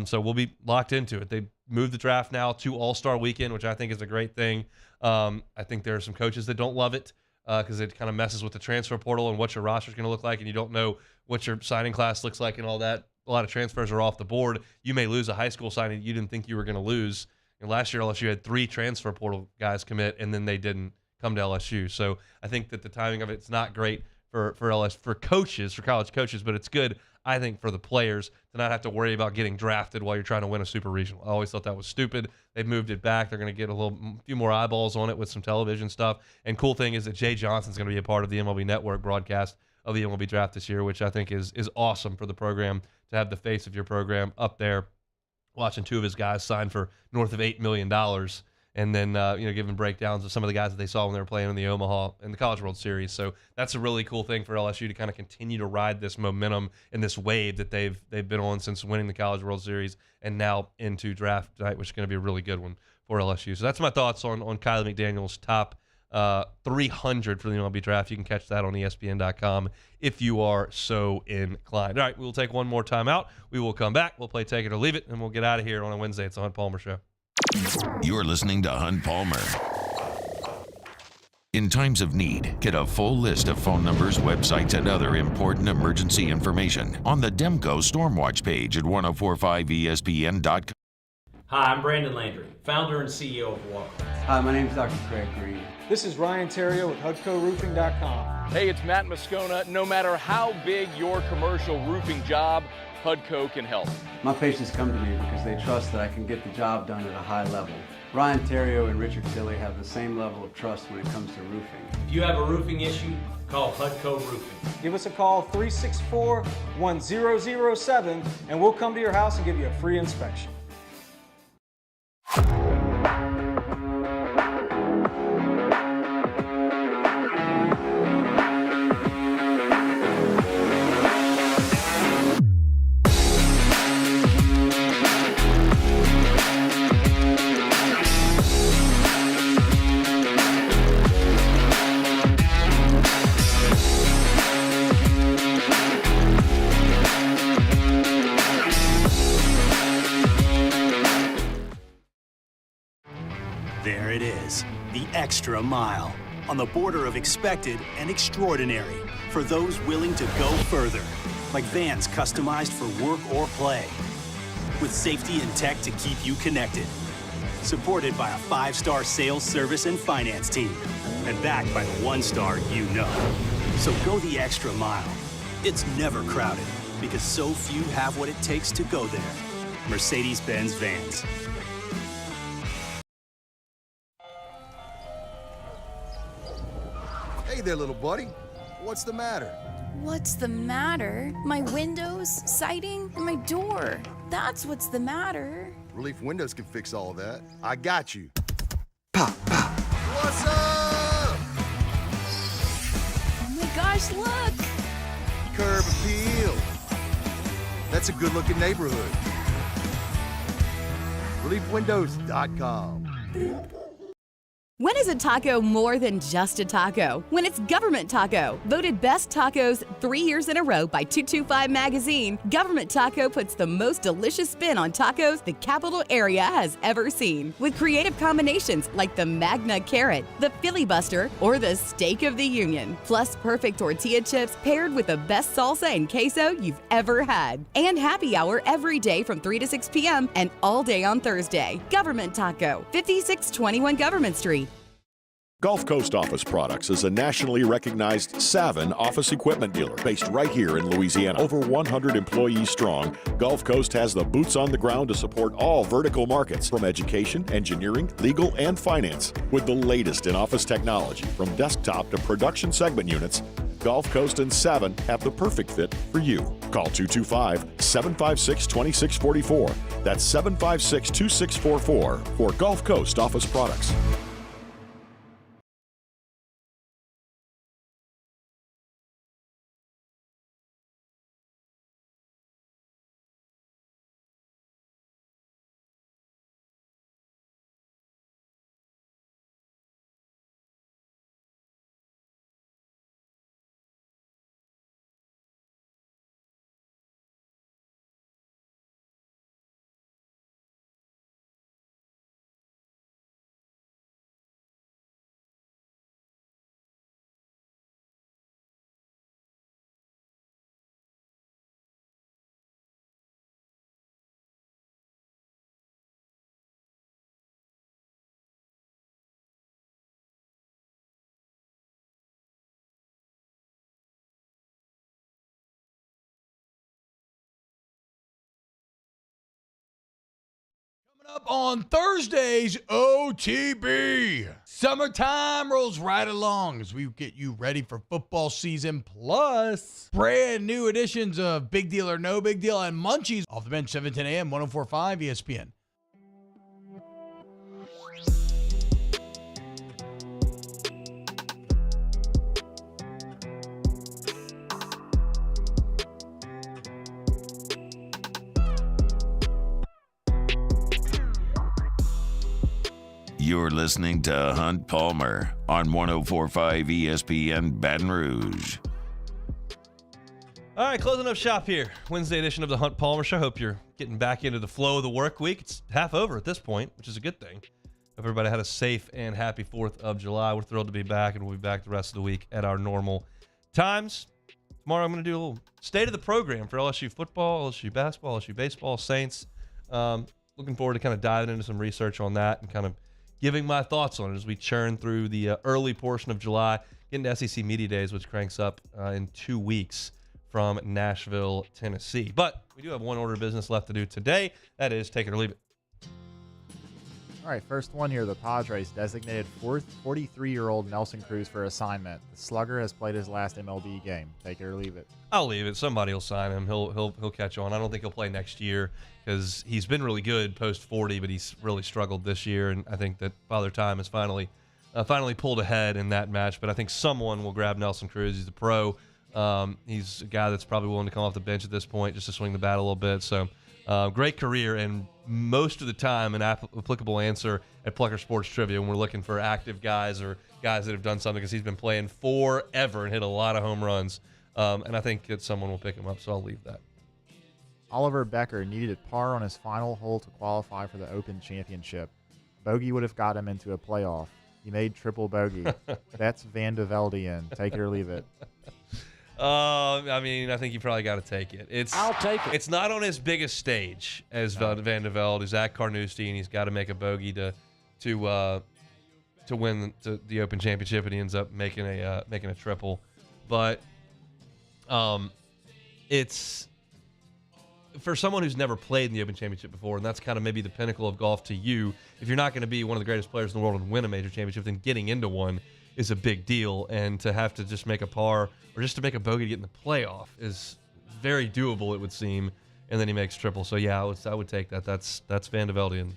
So we'll be locked into it. They moved the draft now to All-Star Weekend, which I think is a great thing. I think there are some coaches that don't love it because it kind of messes with the transfer portal and what your roster is going to look like, and you don't know what your signing class looks like and all that. A lot of transfers are off the board. You may lose a high school signing you didn't think you were going to lose. And last year, LSU had 3 transfer portal guys commit, and then they didn't come to LSU. So I think that the timing of it's not great for coaches, for college coaches, but it's good, I think, for the players to not have to worry about getting drafted while you're trying to win a super regional. I always thought that was stupid. They've moved it back. They're going to get a few more eyeballs on it with some television stuff. And cool thing is that Jay Johnson's going to be a part of the MLB Network broadcast of the MLB draft this year, which I think is awesome for the program to have the face of your program up there watching 2 of his guys sign for north of $8 million. And then, giving breakdowns of some of the guys that they saw when they were playing in the Omaha and the College World Series. So that's a really cool thing for LSU to kind of continue to ride this momentum and this wave that they've been on since winning the College World Series and now into draft night, which is going to be a really good one for LSU. So that's my thoughts on Kylie McDaniel's top 300 for the MLB draft. You can catch that on ESPN.com if you are so inclined. All right, we'll take one more time out. We will come back. We'll play Take It or Leave It, and we'll get out of here on a Wednesday. It's the Hunt Palmer Show. You're listening to Hunt Palmer. In times of need, get a full list of phone numbers, websites, and other important emergency information on the Demco Stormwatch page at 1045ESPN.com. Hi, I'm Brandon Landry, founder and CEO of Walker. Hi, my name is Dr. Craig Green. This is Ryan Terrio with HUDCORoofing.com. Hey, it's Matt Moscona. No matter how big your commercial roofing job, HUDCO can help. My patients come to me because they trust that I can get the job done at a high level. Ryan Terrio and Richard Tilley have the same level of trust when it comes to roofing. If you have a roofing issue, call HUDCO Roofing. Give us a call, 364-1007, and we'll come to your house and give you a free inspection. There it is, the extra mile, on the border of expected and extraordinary for those willing to go further, like vans customized for work or play, with safety and tech to keep you connected, supported by a 5-star sales, service, and finance team, and backed by the 1-star you know. So go the extra mile. It's never crowded, because so few have what it takes to go there. Mercedes-Benz Vans. Hey there, little buddy. What's the matter? What's the matter? My windows, siding, and my door. That's what's the matter. Relief Windows can fix all of that. I got you. Pop, pop. What's up? Oh my gosh, look! Curb appeal. That's a good-looking neighborhood. ReliefWindows.com. When is a taco more than just a taco? When it's Government Taco. Voted best tacos 3 years in a row by 225 Magazine, Government Taco puts the most delicious spin on tacos the capital area has ever seen. With creative combinations like the Magna Carrot, the Filibuster, or the Steak of the Union. Plus perfect tortilla chips paired with the best salsa and queso you've ever had. And happy hour every day from 3 to 6 p.m. and all day on Thursday. Government Taco, 5621 Government Street. Gulf Coast Office Products is a nationally recognized Savin office equipment dealer based right here in Louisiana. Over 100 employees strong, Gulf Coast has the boots on the ground to support all vertical markets, from education, engineering, legal, and finance. With the latest in office technology, from desktop to production segment units, Gulf Coast and Savin have the perfect fit for you. Call 225-756-2644. That's 756-2644 for Gulf Coast Office Products. Up on Thursday's OTB. Summertime rolls right along as we get you ready for football season, plus brand new editions of Big Deal or No Big Deal and Munchies off the bench, 7 10 a.m., 104.5 ESPN. You're listening to Hunt Palmer on 104.5 ESPN Baton Rouge. All right, closing up shop here. Wednesday edition of the Hunt Palmer Show. Hope you're getting back into the flow of the work week. It's half over at this point, which is a good thing. Hope everybody had a safe and happy 4th of July. We're thrilled to be back, and we'll be back the rest of the week at our normal times. Tomorrow I'm going to do a little state of the program for LSU football, LSU basketball, LSU baseball, Saints. Looking forward to kind of diving into some research on that and kind of giving my thoughts on it as we churn through the early portion of July, getting to SEC Media Days, which cranks up in 2 weeks from Nashville, Tennessee. But we do have one order of business left to do today. That is take it or leave it. All right, first one here. The Padres designated 43-year-old Nelson Cruz for assignment. The slugger has played his last MLB game. Take it or leave it. I'll leave it. Somebody will sign him. He'll catch on. I don't think he'll play next year because he's been really good post 40, but he's really struggled this year. And I think that Father Time has finally pulled ahead in that match. But I think someone will grab Nelson Cruz. He's a pro. He's a guy that's probably willing to come off the bench at this point just to swing the bat a little bit. So great career, and most of the time an applicable answer at Plucker Sports Trivia when we're looking for active guys or guys that have done something, because he's been playing forever and hit a lot of home runs. And I think that someone will pick him up, so I'll leave that. Oliver Becker needed a par on his final hole to qualify for the Open Championship. Bogey would have got him into a playoff. He made triple bogey. That's Van de Veldian. Take it or leave it. I mean, I think you probably got to take it. I'll take it. It's not on his biggest stage as Van de Velde. Zach Carnoustie, and he's got to make a bogey to win the Open Championship, and he ends up making a triple. But it's for someone who's never played in the Open Championship before, and that's kind of maybe the pinnacle of golf to you. If you're not going to be one of the greatest players in the world and win a major championship, then getting into one is a big deal, and to have to just make a par or just to make a bogey to get in the playoff is very doable, it would seem. And then he makes triple. So yeah, I would take that. That's Van de Veldian.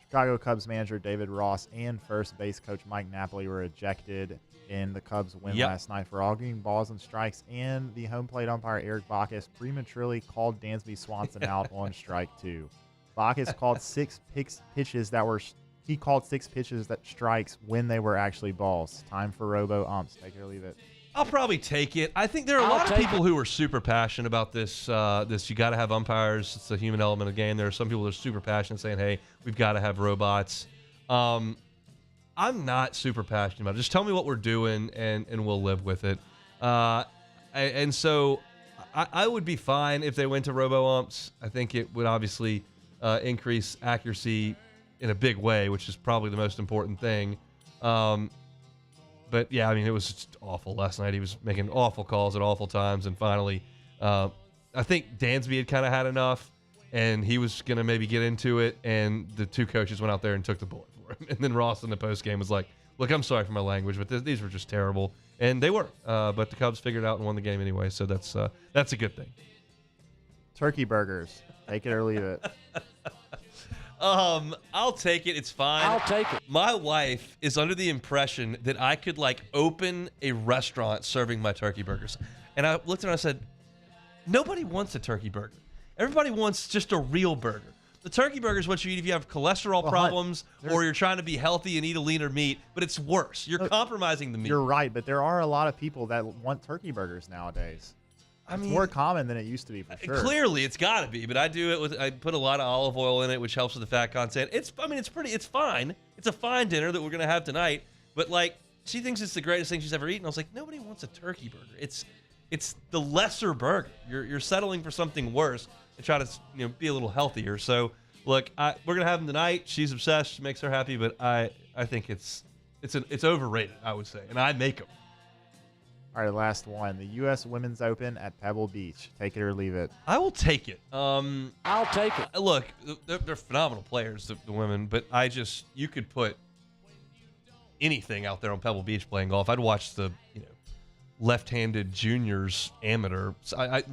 Chicago Cubs manager David Ross and first base coach Mike Napoli were ejected in the Cubs win last night for arguing balls and strikes, and the home plate umpire Eric Bacchus prematurely called Dansby Swanson out on strike 2. Bacchus called six pitches that strikes when they were actually balls. Time for robo umps. Take it or leave it. I'll probably take it. I think there are a lot of people who are super passionate about this. You got to have umpires. It's a human element of the game. There are some people that are super passionate saying, hey, we've got to have robots. I'm not super passionate about it. Just tell me what we're doing, and we'll live with it. And so I would be fine if they went to robo-umps. I think it would obviously increase accuracy in a big way, which is probably the most important thing. But, yeah, I mean, it was just awful last night. He was making awful calls at awful times, and finally I think Dansby had kind of had enough, and he was going to maybe get into it, and the two coaches went out there and took the bullet for him. And then Ross in the postgame was like, look, I'm sorry for my language, but these were just terrible. And they were. But the Cubs figured it out and won the game anyway, so that's a good thing. Turkey burgers. Take it or leave it. I'll take it. It's fine. I'll take it. My wife is under the impression that I could, open a restaurant serving my turkey burgers. And I looked at her and I said, nobody wants a turkey burger. Everybody wants just a real burger. The turkey burger is what you eat if you have cholesterol problems or you're trying to be healthy and eat a leaner meat, but it's worse. You're compromising the meat. You're right, but there are a lot of people that want turkey burgers nowadays. It's more common than it used to be, for sure. Clearly, it's got to be, but I put a lot of olive oil in it, which helps with the fat content. It's fine. It's a fine dinner that we're going to have tonight, but she thinks it's the greatest thing she's ever eaten. I was like, nobody wants a turkey burger. It's the lesser burger. You're settling for something worse and try to be a little healthier. So look, we're going to have them tonight. She's obsessed. She makes her happy, but I think it's overrated, I would say, and I make them. All right, last one. The U.S. Women's Open at Pebble Beach. Take it or leave it. I will take it. I'll take it. Look, they're phenomenal players, the women, but you could put anything out there on Pebble Beach playing golf. I'd watch the left-handed juniors amateur.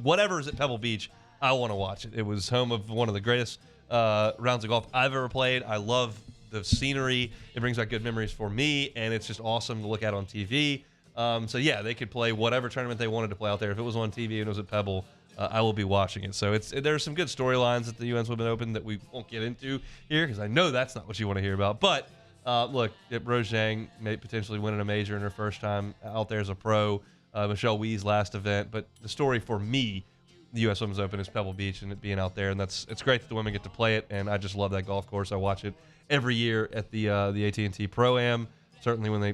Whatever's at Pebble Beach, I want to watch it. It was home of one of the greatest rounds of golf I've ever played. I love the scenery. It brings back good memories for me, and it's just awesome to look at on TV. So, yeah, they could play whatever tournament they wanted to play out there. If it was on TV and it was at Pebble, I will be watching it. So there's some good storylines at the U.S. Women Open that we won't get into here because I know that's not what you want to hear about. But, look, Rose Zhang may potentially winning a major in her first time out there as a pro. Michelle Wee's last event. But the story for me, the U.S. Women's Open, is Pebble Beach and it being out there. And it's great that the women get to play it. And I just love that golf course. I watch it every year at the AT&T Pro-Am. Certainly when they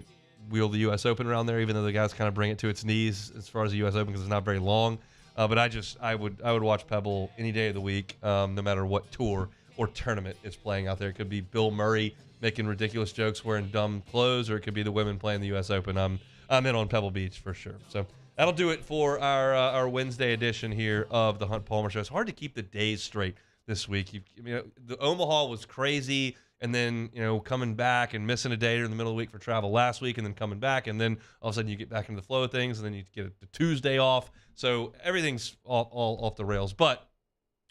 wheel the U.S. Open around there, even though the guys kind of bring it to its knees as far as the U.S. Open because it's not very long. But I would watch Pebble any day of the week, no matter what tour or tournament is playing out there. It could be Bill Murray making ridiculous jokes wearing dumb clothes, or it could be the women playing the U.S. Open. I'm in on Pebble Beach for sure. So that'll do it for our Wednesday edition here of the Hunt Palmer Show. It's hard to keep the days straight this week. The Omaha was crazy. And then, coming back and missing a day in the middle of the week for travel last week and then coming back. And then all of a sudden you get back into the flow of things and then you get the Tuesday off. So everything's all off the rails. But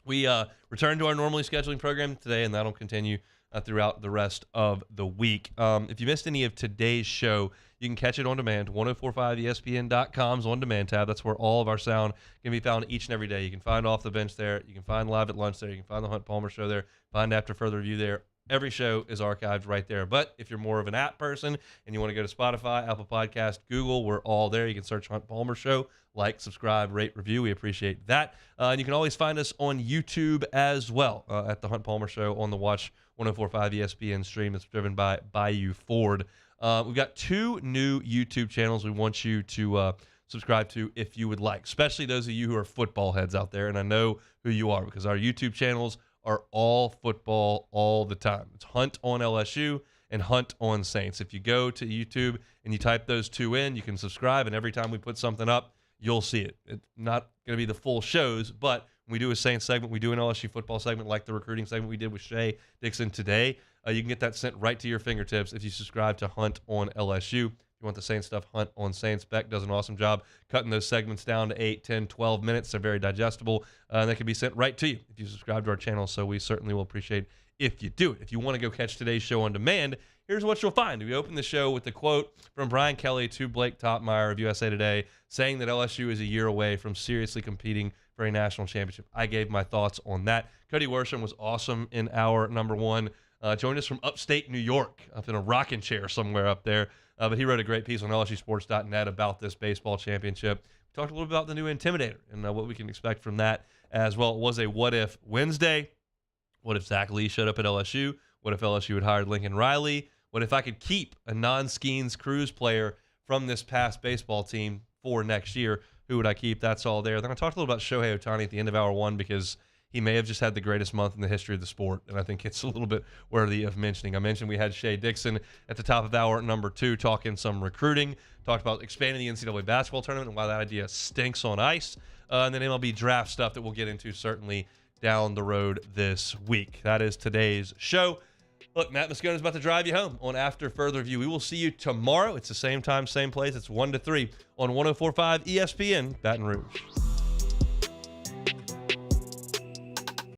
we return to our normally scheduling program today, and that'll continue throughout the rest of the week. If you missed any of today's show, you can catch it on demand. 1045ESPN.com's on-demand tab. That's where all of our sound can be found each and every day. You can find Off the Bench there. You can find Live at Lunch there. You can find the Hunt Palmer Show there. Find After Further Review there. Every show is archived right there. But if you're more of an app person and you want to go to Spotify, Apple Podcast, Google, we're all there. You can search Hunt Palmer Show, like, subscribe, rate, review. We appreciate that. And you can always find us on YouTube as well at the Hunt Palmer Show on the Watch 1045 ESPN stream that's driven by Bayou Ford. We've got 2 new YouTube channels we want you to subscribe to if you would like, especially those of you who are football heads out there. And I know who you are because our YouTube channels are all football all the time. It's Hunt on LSU and Hunt on Saints. If you go to YouTube and you type those 2 in, you can subscribe, and every time we put something up, you'll see it. It's not going to be the full shows, but when we do a Saints segment, we do an LSU football segment like the recruiting segment we did with Shay Dixon today. You can get that sent right to your fingertips if you subscribe to Hunt on LSU. If you want the Saints stuff, Hunt on Saints. Beck does an awesome job cutting those segments down to 8, 10, 12 minutes. They're very digestible, and they can be sent right to you if you subscribe to our channel, so we certainly will appreciate if you do it. If you want to go catch today's show on demand, here's what you'll find. We open the show with the quote from Brian Kelly to Blake Topmeyer of USA Today, saying that LSU is a year away from seriously competing for a national championship. I gave my thoughts on that. Cody Worsham was awesome in hour number 1. Joined us from upstate New York, up in a rocking chair somewhere up there. But he wrote a great piece on LSUsports.net about this baseball championship. We talked a little bit about the new Intimidator and what we can expect from that as well. It was a What If Wednesday. What if Zach Lee showed up at LSU? What if LSU had hired Lincoln Riley? What if I could keep a non-Skeens Cruise player from this past baseball team for next year? Who would I keep? That's all there. Then I talked a little about Shohei Ohtani at the end of hour 1 because he may have just had the greatest month in the history of the sport, and I think it's a little bit worthy of mentioning. I mentioned we had Shay Dixon at the top of hour number 2 talking some recruiting, talked about expanding the NCAA basketball tournament and why that idea stinks on ice, and then MLB draft stuff that we'll get into certainly down the road this week. That is today's show. Look, Matt Moscona is about to drive you home on After Further View. We will see you tomorrow. It's the same time, same place. It's 1 to 3 on 104.5 ESPN Baton Rouge.